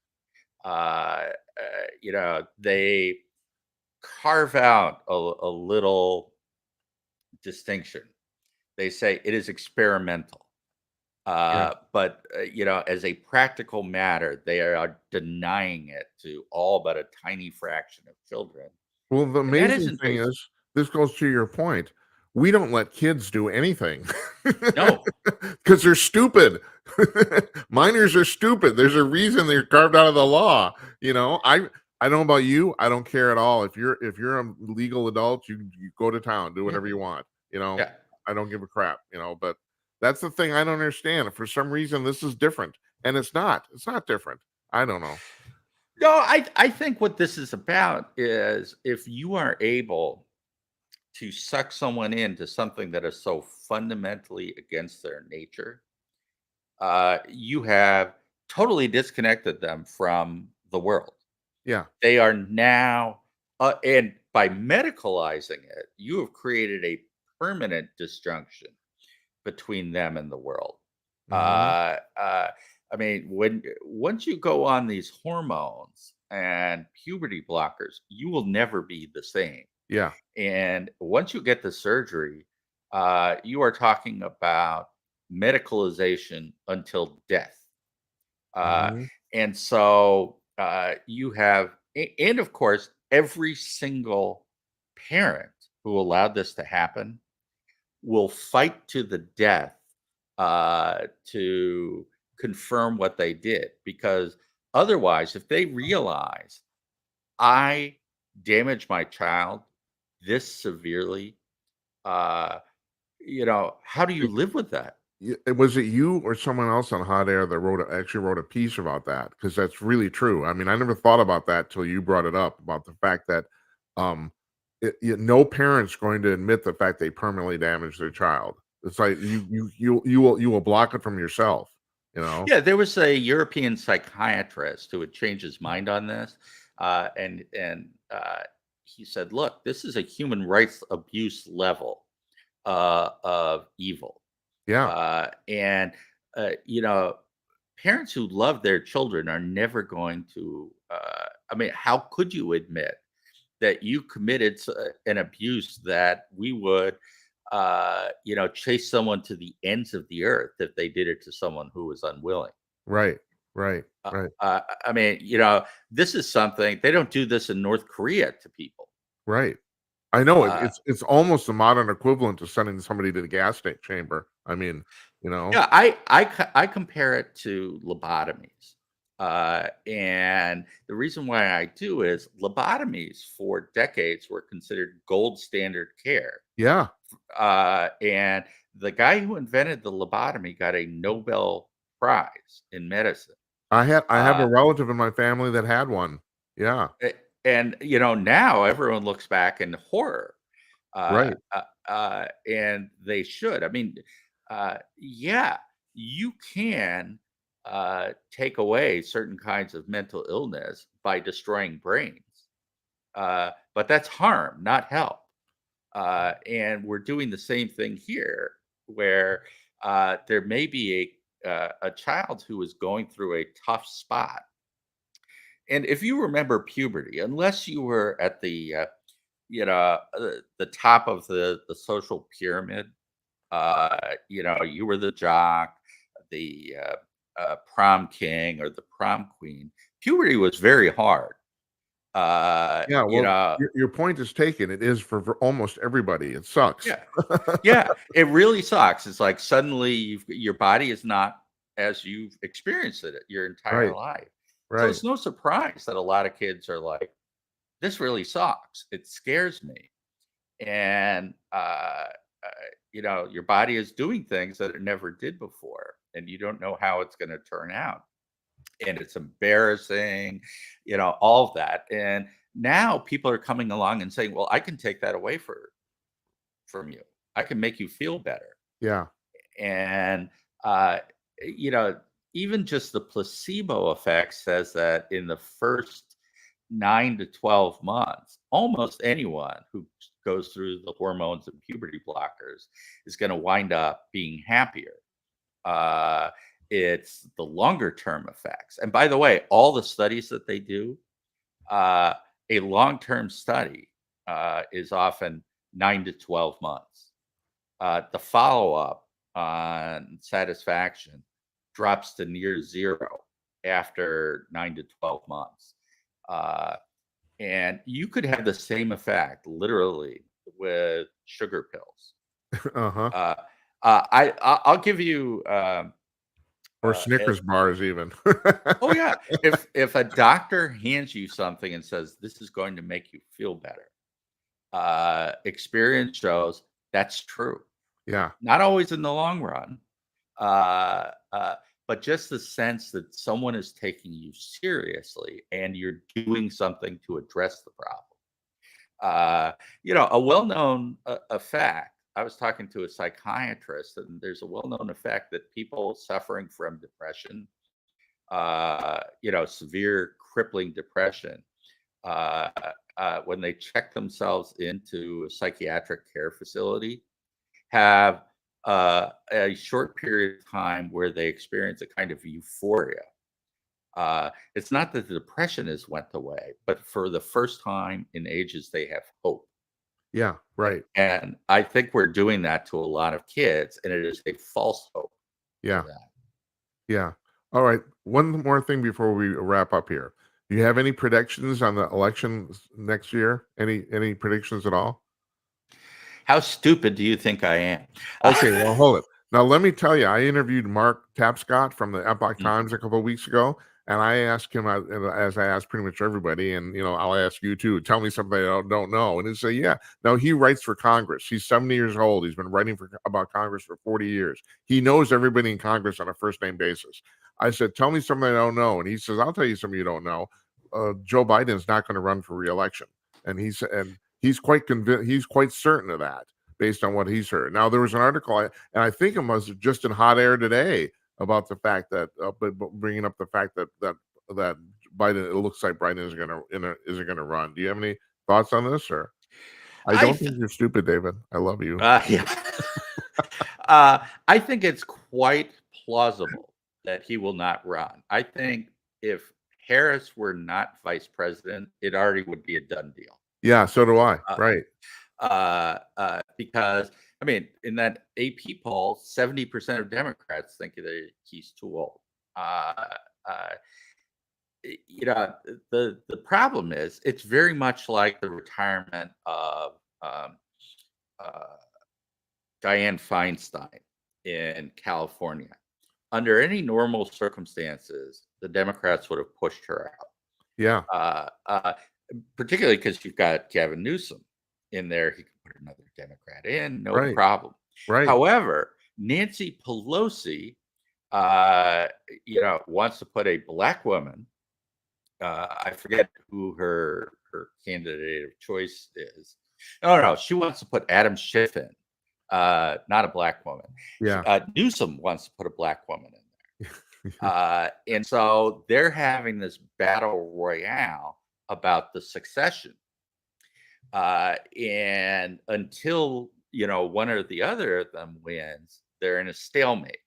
They carve out a little distinction. They say it is experimental. Yeah. But as a practical matter, they are denying it to all but a tiny fraction of children. Well, the And that amazing isn't thing based. is, this goes to your point. We don't let kids do anything No. because they're stupid. Minors are stupid. There's a reason they're carved out of the law. I don't know about you. I don't care at all. If you're a legal adult, you go to town, do Yeah. whatever you want. Yeah. I don't give a crap. But that's the thing I don't understand. For some reason, this is different, and it's not. It's not different. I don't know. No, I think what this is about is if you are able to suck someone into something that is so fundamentally against their nature, you have totally disconnected them from the world. Yeah. They are now, and by medicalizing it, you have created a permanent disjunction between them and the world. Hmm. I mean, when once you go on these hormones and puberty blockers, you will never be the same. Yeah. And once you get the surgery, you are talking about medicalization until death. Uh, Hmm. and so you have, and of course, every single parent who allowed this to happen will fight to the death to confirm what they did. Because otherwise, if they realize I damaged my child this severely, uh, how do you live with that? Was it you or someone else on Hot Air that actually wrote a piece about that? Because that's really true. I mean, I never thought about that till you brought it up about the fact that um, no parent's going to admit the fact they permanently damaged their child. It's like you will block it from yourself. You know? Yeah, there was a European psychiatrist who had changed his mind on this, and he said, "Look, this is a human rights abuse level of evil." Yeah. And parents who love their children are never going to. I mean, how could you admit that you committed an abuse that we would, chase someone to the ends of the earth if they did it to someone who was unwilling? Right. Right. Right. I mean, this is something they don't do this in North Korea to people. Right. I know Uh, it's almost a modern equivalent to sending somebody to the gas tank chamber. I mean, you know. Yeah, I compare it to lobotomies. And the reason why I do is lobotomies for decades were considered gold standard care. Yeah. And the guy who invented the lobotomy got a Nobel Prize in medicine. I have a Uh, relative in my family that had one. Yeah. and now everyone looks back in horror, Right. and they should. I mean, yeah, you can take away certain kinds of mental illness by destroying brains, but that's harm, not help. And we're doing the same thing here, where there may be a child who is going through a tough spot. And if you remember puberty, unless you were at the top of the social pyramid, you were the jock, the prom king, or the prom queen. Puberty was very hard. Uh, Yeah, you well, know, your point is taken. It is for almost everybody. It sucks. yeah, yeah, it really sucks. It's like suddenly your body is not as you've experienced it your entire Right, life. So right. it's no surprise that a lot of kids are like, "This really sucks. It scares me." And your body is doing things that it never did before, and you don't know how it's going to turn out, and it's embarrassing, all of that. And now people are coming along and saying, well, I can take that away from you. I can make you feel better. Yeah, And uh you know even just the placebo effect says that in the first 9 to 12 months, almost anyone who goes through the hormones and puberty blockers is going to wind up being happier. Uh, it's the longer term effects. And by the way, all the studies that they do, uh, a long term study is often 9 to 12 months. The follow up on satisfaction drops to near zero after 9 to 12 months. Uh, and you could have the same effect literally with sugar pills. Uh-huh. Uh, I'll give you Or uh, Snickers bars even. oh yeah, if a doctor hands you something and says this is going to make you feel better, experience shows that's true. Yeah. Not always in the long run, uh, uh, but just the sense that someone is taking you seriously and you're doing something to address the problem. A well-known effect. I was talking to a psychiatrist, and there's a well-known effect that people suffering from depression, severe crippling depression, uh, when they check themselves into a psychiatric care facility, have a short period of time where they experience a kind of euphoria. It's not that the depression has went away, but for the first time in ages, they have hope. Yeah, right. And I think we're doing that to a lot of kids, and it is a false hope for Yeah. them. Yeah. All right. One more thing before we wrap up here. Do you have any predictions on the elections next year? Any predictions at all? How stupid do you think I am? Okay, well, hold it. Now, let me tell you, I interviewed Mark Tapscott from the Epoch Mhm. Times a couple of weeks ago, and I asked him, as I asked pretty much everybody, and I'll ask you too. Tell me something I don't know, and he said, "Yeah." Now he writes for Congress. He's 70 years old. He's been writing about Congress for 40 years. He knows everybody in Congress on a first name basis. I said, "Tell me something I don't know," and he says, "I'll tell you something you don't know. Joe Biden's not going to run for reelection," and he's quite convinced. He's quite certain of that based on what he's heard. Now, there was an article, and I think it was just in Hot Air today about the fact that, but bringing up the fact that Biden, it looks like Biden isn't going to run. Do you have any thoughts on this? Or I I don't th- think you're stupid, David. I love you. yeah. I think it's quite plausible that he will not run. I think if Harris were not vice president, it already would be a done deal. Yeah, so do I. Uh, Right, because I mean, in that AP poll, 70% of Democrats think that he's too old. Uh, uh, the problem is it's very much like the retirement of um, uh, Dianne Feinstein in California. Under any normal circumstances, the Democrats would have pushed her out. yeah, Particularly because you've got Gavin Newsom in there. He can put another Democrat in, no right, problem. right, However, Nancy Pelosi, wants to put a black woman. I forget who her candidate of choice is. No, she wants to put Adam Schiff in, not a black woman. yeah, Newsom wants to put a black woman in there. And so they're having this battle royale about the succession. And until, one or the other of them wins, they're in a stalemate.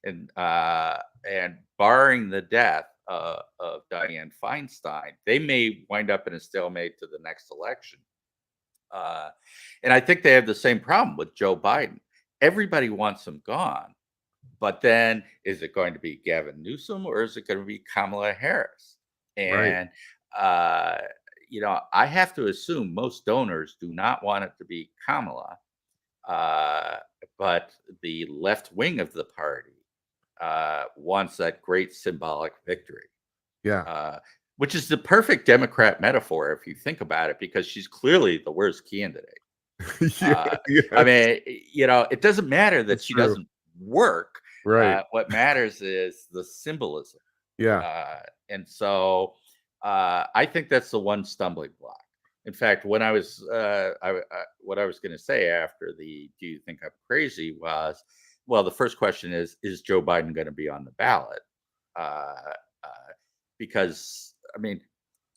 And barring the death of Dianne Feinstein, they may wind up in a stalemate to the next election. Uh, and I think they have the same problem with Joe Biden. Everybody wants him gone. But then is it going to be Gavin Newsom or is it going to be Kamala Harris? right. And, I have to assume most donors do not want it to be Kamala, uh, but the left wing of the party wants that great symbolic victory, Yeah, uh, which is the perfect Democrat metaphor if you think about it, because she's clearly the worst candidate. yeah, I yes, mean, it doesn't matter that it's she true. doesn't work. Right. What matters is the symbolism. Yeah. Uh, and so I think that's the one stumbling block. In fact, when what I was going to say after the "Do you think I'm crazy?" was, well, the first question is Joe Biden going to be on the ballot? Uh, uh, because I mean,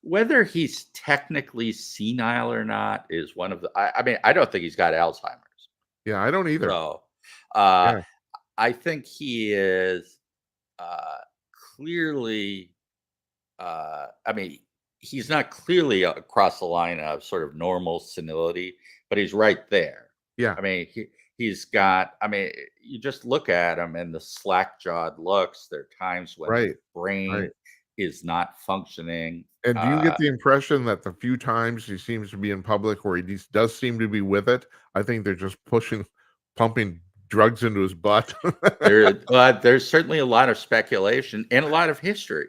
whether he's technically senile or not is one of the. I mean, I don't think he's got Alzheimer's. Yeah, I don't either. So uh, Yeah. I think he is uh, clearly, I mean, he's not clearly across the line of sort of normal senility, but he's right there. Yeah. I mean, he's got. I mean, you just look at him and the slack jawed looks. There are times when his Right. brain Right. is not functioning. And do you get the impression that the few times he seems to be in public where does seem to be with it, I think they're just pumping drugs into his butt? There's certainly a lot of speculation and a lot of history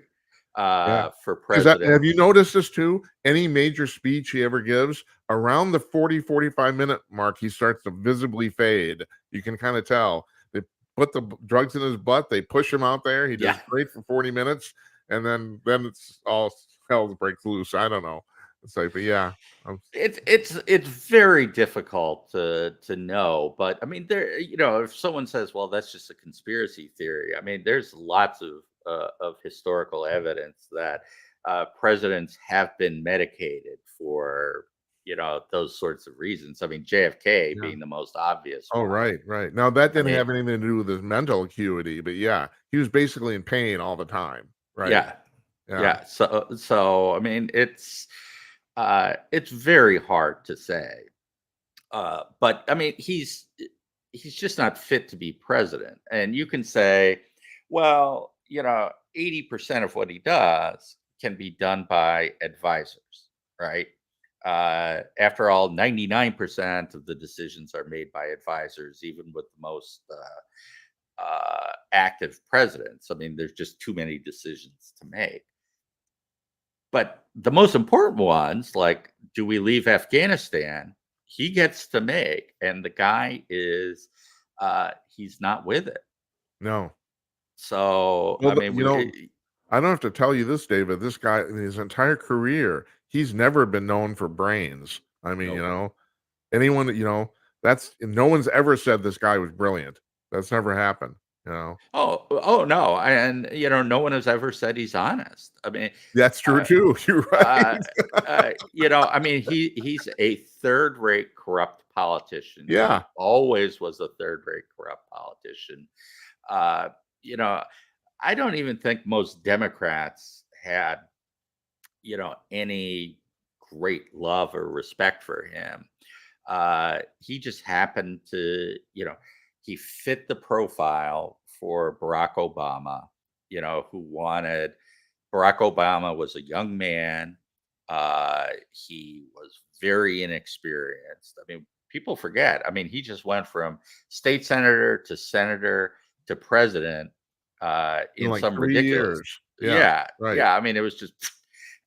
Yeah. for Is that President. have you noticed this too? Any major speech he ever gives, around the 45-minute mark, he starts to visibly fade. You can kinda tell. They put the drugs in his butt, they push him out there, he does Yeah, great for 40 minutes, and then it's all hell breaks loose. I don't know. It's like, but yeah. Um, it's very difficult to know, but I mean, if someone says, "Well, that's just a conspiracy theory," I mean, there's lots of historical evidence that presidents have been medicated for those sorts of reasons. I mean, JFK yeah. being the most obvious Oh, one. right, right. Now that I didn't mean, have anything to do with his mental acuity, but yeah, he was basically in pain all the time. Right. yeah, Yeah. yeah. So I mean, it's very hard to say. But I mean, he's just not fit to be president. And you can say, well, 80% of what he does can be done by advisors, right? After all, 99% of the decisions are made by advisors, even with the most active presidents. I mean, there's just too many decisions to make. But the most important ones, like do we leave Afghanistan, he gets to make, and the guy is he's not with it. No. So Well, I mean, I don't have to tell you this, David. This guy, in his entire career, he's never been known for brains. I mean, nope. anyone that, that's no one's ever said this guy was brilliant. That's never happened, you know. Oh no, and no one has ever said he's honest. I mean, That's true uh, too. You're uh, right. I mean, he's a third-rate corrupt politician. He Yeah. always was a third-rate corrupt politician. Uh, you know, I don't even think most Democrats had, any great love or respect for him. He just happened to, he fit the profile for Barack Obama, who wanted Barack Obama was a young man. He was very inexperienced. I mean, people forget. I mean, he just went from state senator to president In in like some 3 ridiculous. years. Yeah. Yeah, Right. yeah. I mean, it was just,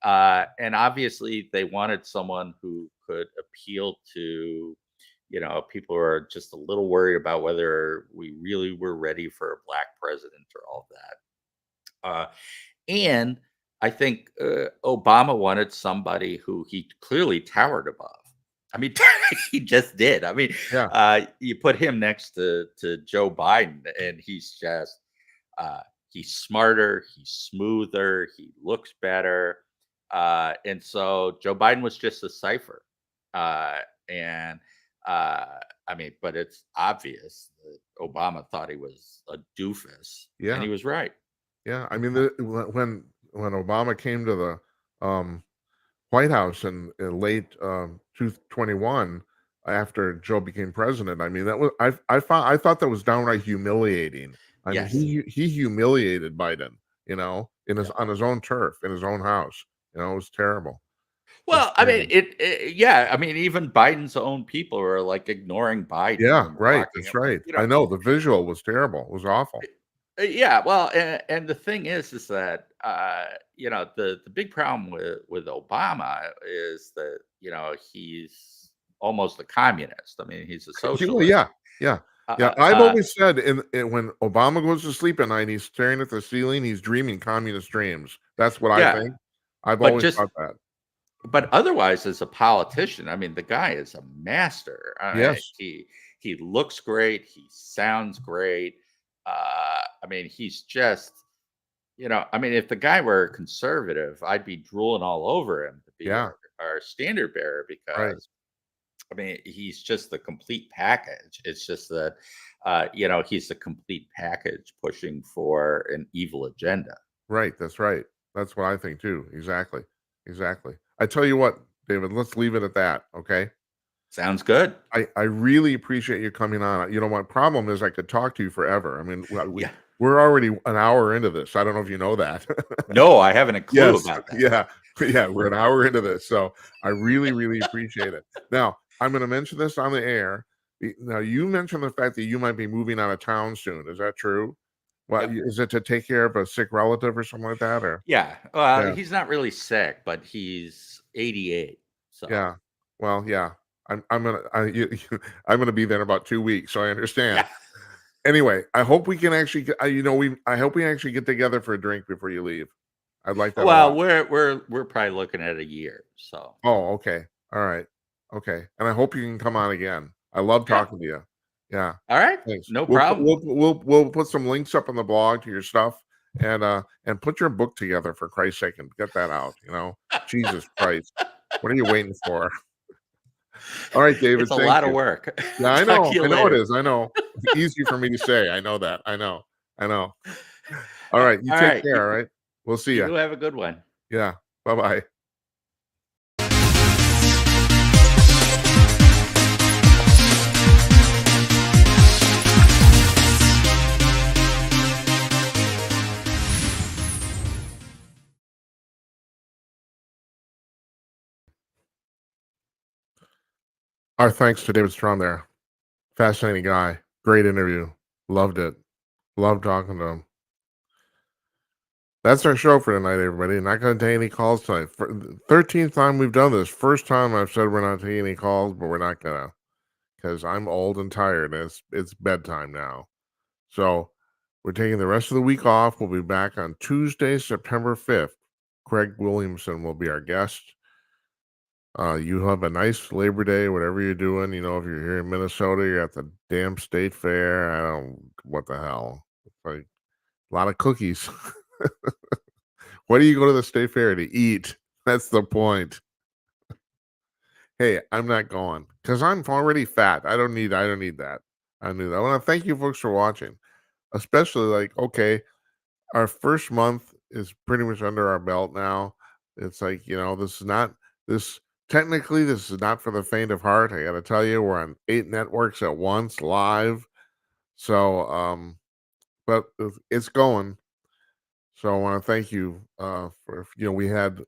and obviously they wanted someone who could appeal to, people who are just a little worried about whether we really were ready for a black president or all of that. And I think Obama wanted somebody who he clearly towered above. I mean, he just did. I mean, Yeah. you put him next to Joe Biden, and uh, he's smarter, he's smoother, he looks better, and so Joe Biden was just a cipher. And I mean, but it's obvious that Obama thought he was a doofus, and Yeah. he was right. Yeah. I mean, when Obama came to the White House in late 2021, after Joe became president, I mean, I thought that was downright humiliating. I mean, Yes. he humiliated Biden, in his Yeah. on his own turf, in his own house. It was terrible. It was Well, I mean, terrible. yeah. I mean, even Biden's own people are like ignoring Biden Yeah, and right. blocking That's him. right. I know the visual was terrible. It was awful. Yeah. Well, and the thing is that the big problem with Obama is that he's almost a communist. I mean, he's a Well, socialist. yeah, yeah, Uh, yeah. uh, I've uh, always said when Obama goes to sleep at night, he's staring at the ceiling, he's dreaming communist dreams. That's what I yeah. think. I've But always just thought that. but otherwise, as a politician, I mean, the guy is a master. I mean, Yes. he looks great. He sounds great. I mean, he's just, I mean, if the guy were a conservative, I'd be drooling all over him to be Yeah. our standard bearer Right. because I mean, he's just the complete package. It's just that, he's the complete package pushing for an evil agenda. Right, that's right. That's what I think too. Exactly. Exactly. I tell you what, David, let's leave it at that, okay? Sounds good. I really appreciate you coming on. You know, my problem is I could talk to you forever. I mean, Yeah. we're already an hour into this. I don't know if you know that. No, I haven't a clue Yes. about that. Yeah. Yeah, we're an hour into this. So I really, really appreciate it. Now, I'm going to mention this on the air. Now, you mentioned the fact that you might be moving out of town soon. Is that true? Well, Yep. is it to take care of a sick relative or something like that? Or Yeah. yeah, He's not really sick, but he's 88. So yeah. Well, yeah. I'm gonna I'm gonna be there in about 2 weeks, so I understand. yeah. Anyway, I hope we can actually I hope we actually get together for a drink before you leave. I'd like that a Well, lot. we're probably looking at a year. So Oh, okay. All right. Okay. And I hope you can come on again. I love yeah. talking to you. Yeah. All right. Thanks. No problem. We'll put some links up on the blog to your stuff and put your book together for Christ's sake and get that out, you know. Jesus Christ. What are you waiting for? All right, David, It's a thank lot of you. work. Yeah, I Talk to know. you I know it later. is. I know. It's easy for me to say. I know that. I know. I know. All right. You All take right. care. All right. We'll see you. You have a good one. Yeah. Bye-bye. Our thanks to David Strom there. Fascinating guy. Great interview. Loved it. Loved talking to him. That's our show for tonight, everybody. Not going to take any calls tonight. For the 13th time we've done this. First time I've said we're not taking any calls, but we're not going to because I'm old and tired. And it's bedtime now. So we're taking the rest of the week off. We'll be back on Tuesday, September 5th. Craig Williamson will be our guest. You have a nice Labor Day, whatever you're doing. You know, if you're here in Minnesota, you're at the damn state fair. I don't, what the hell? It's like a lot of cookies. Why do you go to the state fair to eat? That's the point. Hey, I'm not going because I'm already fat. I don't need that. I knew that. I want to thank you folks for watching. Especially like, okay, our first month is pretty much under our belt now. It's like, you know, this technically this is not for the faint of heart. I gotta tell you, we're on 8 networks at once live. So but it's going. So I want to thank you for we had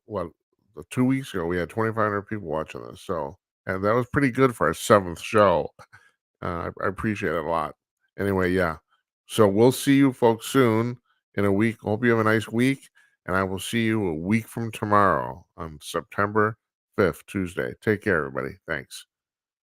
2 weeks ago we had 2,500 people watching this. So and that was pretty good for our 7th show. I appreciate it a lot. Anyway, yeah. So we'll see you folks soon in a week. Hope you have a nice week, and I will see you a week from tomorrow on September 5th, Tuesday. Take care, everybody. Thanks.